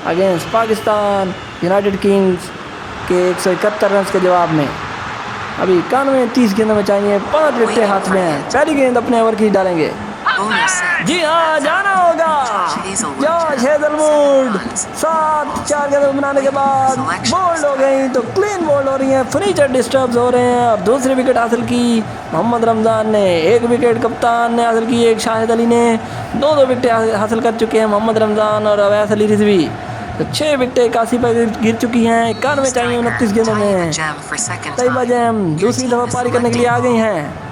against Pakistan United Kings के 171 रन के जवाब में। अभी 91, 30 गेंदों में चाहिए, 5 विकेटें हाथ में हैं। पहली गेंद अपने ओवर की डालेंगे। Bowler 6. जी हाँ, जाना होगा जॉश हेजलवुड। 7, 4 गेंदों में बनाने के बाद बोल्ड हो गई, तो क्लीन बोल्ड हो रही हैं, फर्नीचर डिस्टर्ब हो रहे हैं। और दूसरी विकेट हासिल की मोहम्मद रमजान ने, 1 विकेट कप्तान ने हासिल की, 1 शाहिद अली ने। 2 विकेटें हासिल कर चुके हैं मोहम्मद रमजान और अवैस अली रिजवी। तो 6 विकेटें 81 पर गिर चुकी हैं। 91 चाहिए 29 गेंदों में। Gem for second Tayyaba time. जैम दूसरी दफा पारी करने के लिए आ गई हैं।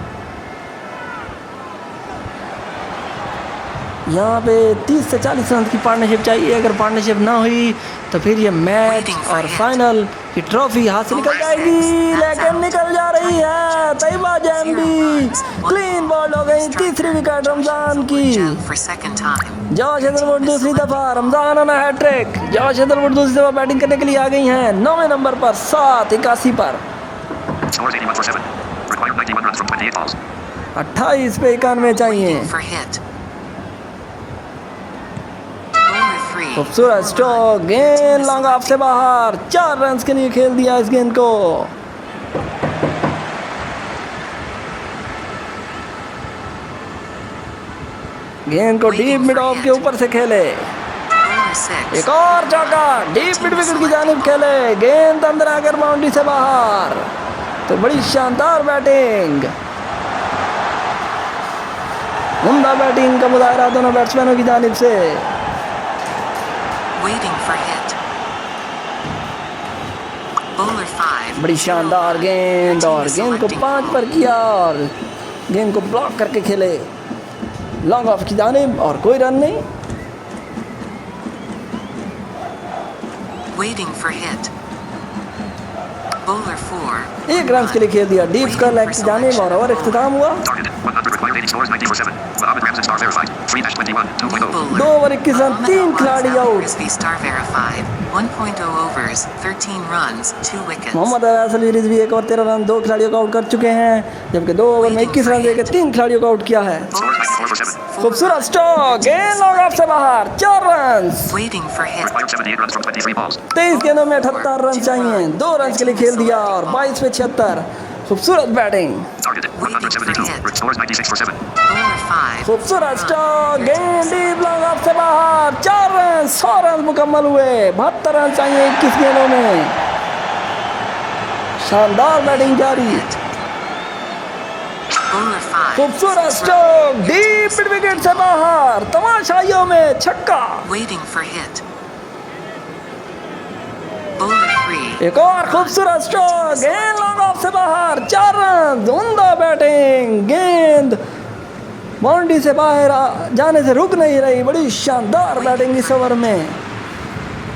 यहाँ पे 30 से 40 रन की पार्टनरशिप चाहिए। अगर पार्टनरशिप ना हुई तो फिर ये मैच और फाइनल की ट्रॉफी हाथ से निकल जाएगी, लेकिन निकल जा रही है। तैयबा जैम भी क्लीन बॉल हो गई, तीसरी विकेट रमजान की। Gem for second time. Josh Hazlewood दूसरी दफा, Ramzan on hat trick. Josh Hazlewood दूसरी दफा बैटिंग करने के लिए आ गई हैं 9वें नंबर पर, 7, 81 पर। Score 81 for 7. Required 91 runs from 28 balls. 28 पे 91 चाहिए। Waiting for hit. Bowler 3. खूबसूरत स्ट्रोक, गेंद लॉन्ग ऑफ से बाहर, 4 रन के लिए खेल दिया इस गेंद को। गेंद को डीप मिड ऑफ के ऊपर से खेले। Bowler 6. एक और चौका डीप मिड विकेट की जानिब खेले, गेंद अंदर आकर बाउंड्री से बाहर। तो बड़ी शानदार बैटिंग, उम्दा बैटिंग का मुजाहरा दोनों बैट्समैनों की जानिब से। Waiting for hit. Bowler 5. बड़ी शानदार गेंद और गेंद को 5 पर किया और गेंद को ब्लॉक करके खेले लॉन्ग ऑफ की जानिब और कोई रन नहीं। Waiting for hit. Bowler 4. 1 run के लिए खेल दिया डीप स्क्वायर लेग की जानिब और ओवर इख्तिताम हुआ। Target 100, required 80. Scores 90 for 7. Mohammed Ramzan star verified. 3-21, 2.0. 2 over 21 run, 3 खिलाड़ी आउट। Frisbee star verified. 1.0 overs, 13 runs, 2 wickets. Mohammad Awais Ali Rizvi 1 over 13 run, 2 खिलाड़ियों को आउट कर चुके हैं, जबकि 2 ओवर में 21 रन देकर 3 खिलाड़ियों को आउट किया है। Scores 94 for 7. खूबसूरत स्ट्रोक, गेंद लॉन्ग ऑफ से बाहर, 4 run. Waiting for hit. Required 78 runs from 23 balls. 23 गेंदों में 78 रन चाहिए, 2 रन के लिए खेल दिया और 22 पे 76। खूबसूरत batting, Target 172. Scores 96 for 7. Bowler 5. खूबसूरत स्ट्रोक, गेंद डीप लॉन्ग ऑफ से बाहर, 4 रन, 100 रन मुकम्मल हुए। 72 रन चाहिए 21 गेंदों में। शानदार बैटिंग जारी, Bowler 5. खूबसूरत स्ट्रोक, डीप मिड विकेट से बाहर, तमाशाइयों में छक्का। Waiting for hit. Bowler 3. एक और खूबसूरत स्ट्रोक, गेंद लॉन्ग ऑफ से बाहर, 4 रन, उम्दा बैटिंग, गेंद बाउंड्री से बाहर जाने से रुक नहीं रही। बड़ी शानदार बैटिंग इस ओवर में।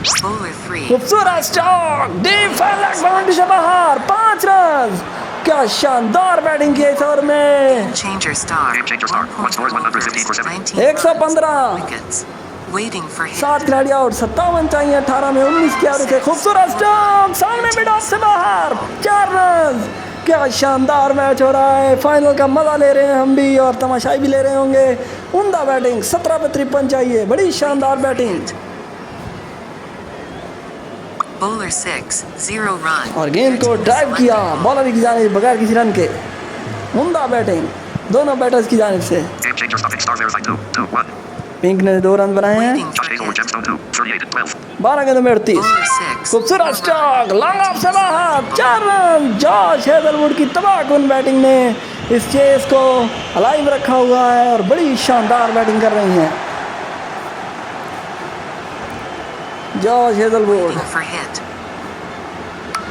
Bowler 3. खूबसूरत स्ट्रोक, डीप फैलक बाउंड्री से बाहर, 5 रन। क्या शानदार बैटिंग की इस ओवर में। Changer star. Game changer star. One scores 115 for 7. 115। Wickets. Waiting for hit. 7 खिलाड़ी आउट, 57 चाहिए 18 में, 19 की एवरेज है। खूबसूरत स्टंप, सामने मिड ऑफ से बाहर, 4 रन। क्या शानदार मैच हो रहा है। फाइनल का मजा ले रहे हैं हम भी और तमाशाई भी ले रहे होंगे। उम्दा बैटिंग, 17 पे 53 चाहिए, बड़ी शानदार बैटिंग। Bowler 6. 0 run. और गेंद को ड्राइव किया बॉलर की जानिब बगैर किसी रन के। उम्दा बैटिंग दोनों बैटर्स की जानिब से। Game changer stopping star verified 2-1. Pink ने 2 रन बनाए हैं। Waiting Josh for Hazelwood hit. gemstone 2. 38-12. 12 गेंदों में 38। Bowler 6. खूबसूरत स्ट्रोक, लॉन्ग ऑफ से बाहर, 4 रन। जॉश हेजलवुड की तबाहकुन बैटिंग ने इस चेस को अलाइव रखा हुआ है और बड़ी शानदार बैटिंग कर रही हैं Josh Hazlewood. Waiting for hit.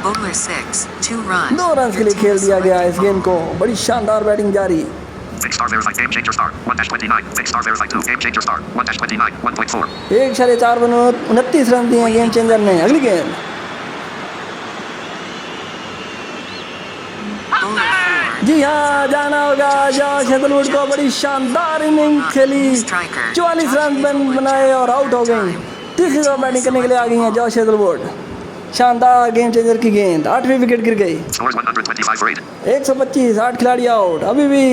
Bowler 6. 2 runs. 2 run के लिए खेल दिया गया इस गेंद को। बड़ी शानदार बैटिंग जारी। Big star verified game changer star 1-29. Big star verified 2. Game changer star 1-29. 1.4. 1.4 पर 29 रन दिए गेम चेंजर ने। अगली गेंद Bowler 4. जी हाँ, जाना होगा जॉश हेजलवुड को। बड़ी शानदार इनिंग खेली, 44 रन बनाए और आउट हो गई। तीसरी बार बैटिंग करने के लिए आ गई हैं जॉश हेजलवुड। शानदार गेम चेंजर की गेंद, 8वीं विकेट गिर गई। Scores 125 for 8. 125, 8 खिलाड़ी आउट। अभी भी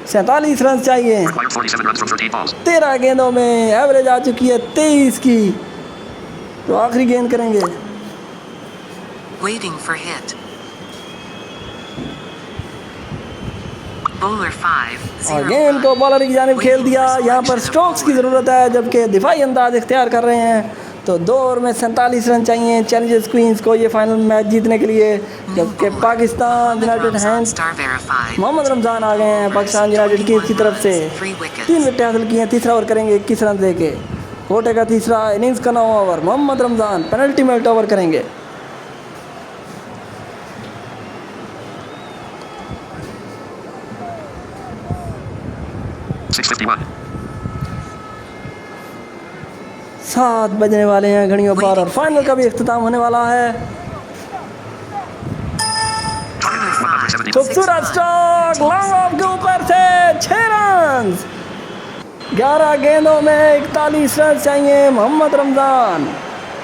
47 रन चाहिए। Required 47 runs from 13 balls. 13 गेंदों में एवरेज आ चुकी है 23 की। तो आखिरी गेंद करेंगे। Waiting for hit. Bowler 5. और 0 गेंद को run. बॉलर की जानिब खेल दिया। यहाँ पर स्ट्रोक्स की ज़रूरत है जबकि दिफाई अंदाज इख्तियार कर रहे हैं। तो 2 ओवर में 47 रन चाहिए चैलेंजर्स क्वींस को ये फाइनल मैच जीतने के लिए। जबकि Pakistan United hands Star verified. Mohammad Ramzan आ गए हैं पाकिस्तान यूनाइटेड की तरफ से। 3 wickets. 3 विकेट हासिल किए हैं। तीसरा ओवर करेंगे 21 रन दे के। कोटे का तीसरा इनिंग्स का 9वां ओवर। मोहम्मद रमज़ान पेनल्टी में ओवर करेंगे। .651. 7 बजने वाले हैं घड़ियों पर और फाइनल का भी इख्तिताम होने वाला है। Bowler 5. खूबसूरत स्ट्रोक, लॉन्ग ऑफ के ऊपर से 6 रन। 11 गेंदों में 41 रन चाहिए मोहम्मद रमज़ान।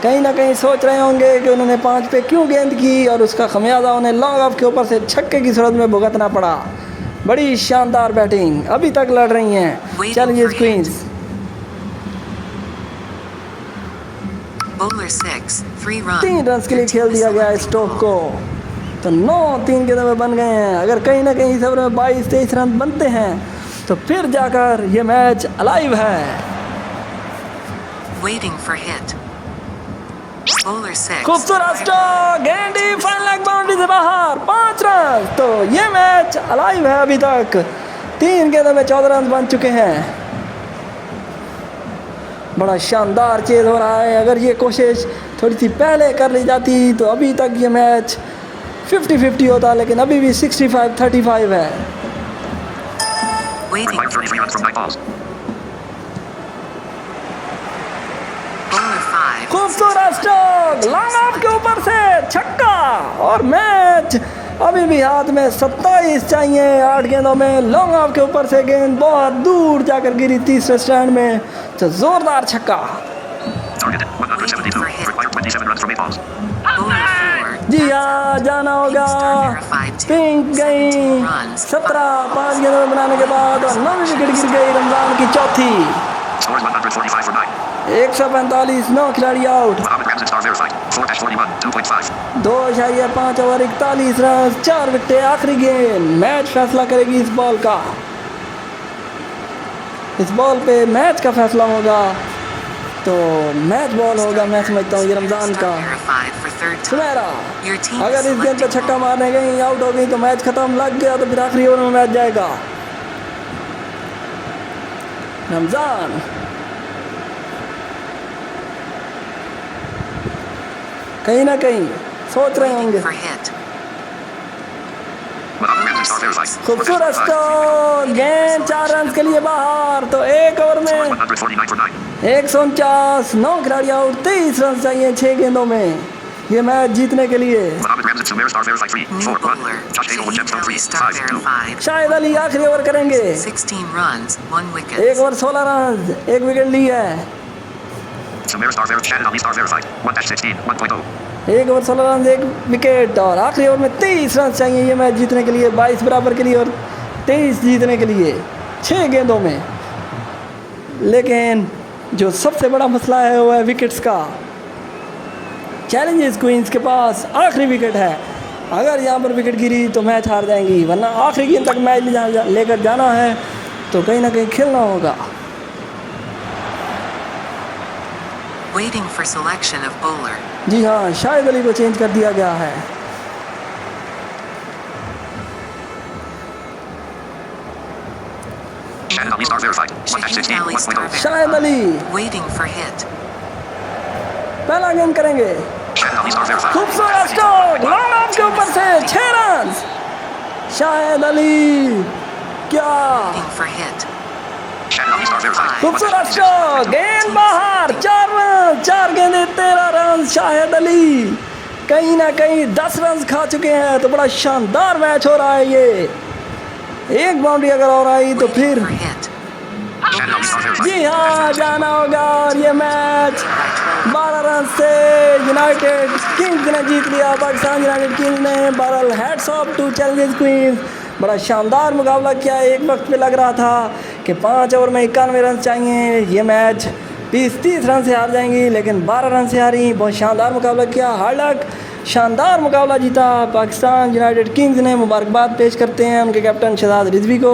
कहीं ना कहीं सोच रहे होंगे कि उन्होंने 5 पे क्यों गेंद की और उसका खमियाजा उन्हें लॉन्ग ऑफ के ऊपर से छक्के की सूरत में भुगतना पड़ा। बड़ी शानदार बैटिंग अभी तक लड़ रही हैं Challengers Queens. Bowler 6. 3 runs. 3 run के लिए खेल दिया गया स्टोक को। तो 9-3 गेंदों में बन गए हैं। अगर कहीं ना कहीं इस ओवर में 22-23 रन बनते हैं तो फिर जाकर ये मैच अलाइव है। Waiting for hit. Bowler 6. खूबसूरत स्ट्रोक, गेंद फाइनल लेग बाउंड्री से बाहर, 5 रन। तो ये मैच अलाइव है अभी तक। 3 गेंदों में 14 रन बन चुके हैं। बड़ा शानदार चेज हो रहा है। अगर ये कोशिश थोड़ी सी पहले कर ली जाती तो अभी तक ये मैच 50-50 होता, लेकिन अभी भी 65-35 है। Waiting Required for 33 runs from 9 balls. Bowler 5. खूबसूरत स्ट्रोक, लॉन्ग ऑफ के ऊपर से छक्का और मैच अभी भी हाथ में। 27 चाहिए 8 गेंदों में। लॉन्ग ऑफ के ऊपर से गेंद बहुत दूर जाकर गिरी तीसरे स्टैंड में। तो जोरदार छक्का। Target 172. Required 27 runs from 8 balls. Bowler 4. जी हाँ, जाना होगा। पिंक गई 17 5 गेंदों में बनाने के बाद और 9वीं विकेट गिर गई रमजान की चौथी। Scores 145 for 9. 145, 9 खिलाड़ी out. Mohammed Ramzan star verified. 4-41, 2.5. 2.5 over 41 run, 4 wicket. आखिरी गेंद, मैच फैसला करेगी इस बॉल का। इस बॉल पे मैच का फैसला होगा, तो मैच बॉल होगा। मैं समझता हूँ ये रमजान का। सुमेरा अगर इस गेंद पे छक्का मारने गई, आउट हो गई तो मैच खत्म। लग गया तो फिर आखिरी ओवर में मैच जाएगा। रमजान कहीं ना कहीं सोच रहे होंगे। Mohammed Ramzan star verified. खूबसूरत स्कोर, गेंद 4 रन के लिए बाहर। तो एक ओवर में 149 for 9. 149, 9 खिलाड़ी आउट, 23 रन चाहिए 6 गेंदों में ये मैच जीतने के लिए। Mohammed Ramzan Sumera star verified. 3, 4, 1. Josh Hagel with gemstone 3, 5, 2. Shahid Ali आखिरी ओवर करेंगे। 16 runs, 1 wicket. 1 over 16 run, 1 wicket ली है। Sumera star verified. Shannon Ali star verified. 1-16, 1.0. 1 over 16 run, 1 wicket. और आखिरी ओवर में 23 रन चाहिए ये मैच जीतने के लिए, 22 बराबर के लिए और 23 जीतने के लिए 6 गेंदों में। लेकिन जो सबसे बड़ा मसला है वो है विकेट्स का। चैलेंजर्स क्वींस के पास आखिरी विकेट है। अगर यहाँ पर विकेट गिरी तो मैच हार जाएंगी, वरना आखिरी गेंद तक मैच लेकर जाना है तो कहीं ना कहीं खेलना होगा। Waiting for selection of bowler. जी हाँ, शाहिद अली को चेंज कर दिया गया है। Shannon Ali star verified. 1-16, 1.0. Shahid Ali Waiting for hit. पहला गेंद करेंगे। Shannon Ali star verified. खूबसूरत स्ट्रोक, लॉन्ग ऑफ के ऊपर से 6 रन। शाहिद अली क्या Waiting for hit. Shannon Ali star verified. खूबसूरत स्ट्रोक, गेंद बाहर, 4 रन, 4 गेंदे 13 रन। शाहिद अली कहीं ना कहीं 10 रन खा चुके हैं, तो बड़ा शानदार मैच हो रहा है ये। एक बाउंड्री अगर और आई तो फिर For hit. Shannon Ali star verified. जी हाँ जाना होगा। और ये मैच 12 रन से यूनाइटेड किंग्स ने जीत लिया। पाकिस्तान यूनाइटेड किंग्स ने। बहरहाल hats off to Challengers Queens, बड़ा शानदार मुकाबला किया। एक वक्त पे लग रहा था कि 5 ओवर में 91 रन चाहिए, ये मैच 20-30 रन से हार जाएंगी, लेकिन 12 रन से हारी। बहुत शानदार मुकाबला किया। हार्ड लक, शानदार मुकाबला जीता पाकिस्तान यूनाइटेड किंग्स ने। मुबारकबाद पेश करते हैं उनके कैप्टन शहजाद रिजवी को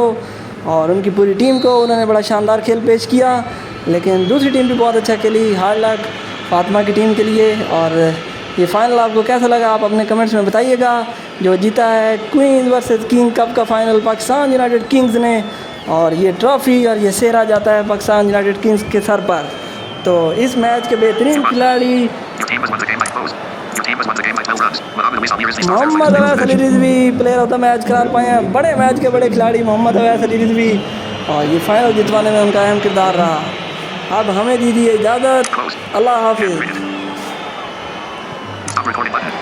और उनकी पूरी टीम को। उन्होंने बड़ा शानदार खेल पेश किया, लेकिन दूसरी टीम भी बहुत अच्छा खेली। हार्ड लक फातिमा की टीम के लिए। और ये फाइनल आपको कैसा लगा आप अपने कमेंट्स में बताइएगा। जो जीता है क्वींस वर्सेस किंग कप का फाइनल पाकिस्तान यूनाइटेड किंग्स ने, और ये ट्रॉफ़ी और ये सेहरा जाता है पाकिस्तान यूनाइटेड किंग्स के सर पर। तो इस मैच के बेहतरीन खिलाड़ी Your team has won the game by close. Your team has won the game by 12 runs. Mohammed Awais Ali Rizvi star मोहम्मद verified. Awais Ali Rizvi player of the match करार पाए हैं। बड़े मैच के बड़े खिलाड़ी मोहम्मद अवैस अली रिजवी, और ये फाइनल जितवाने में उनका अहम किरदार रहा। अब हमें दीजिए इजाज़त। Close. अल्लाह हाफिज़। Rated. Stop recording.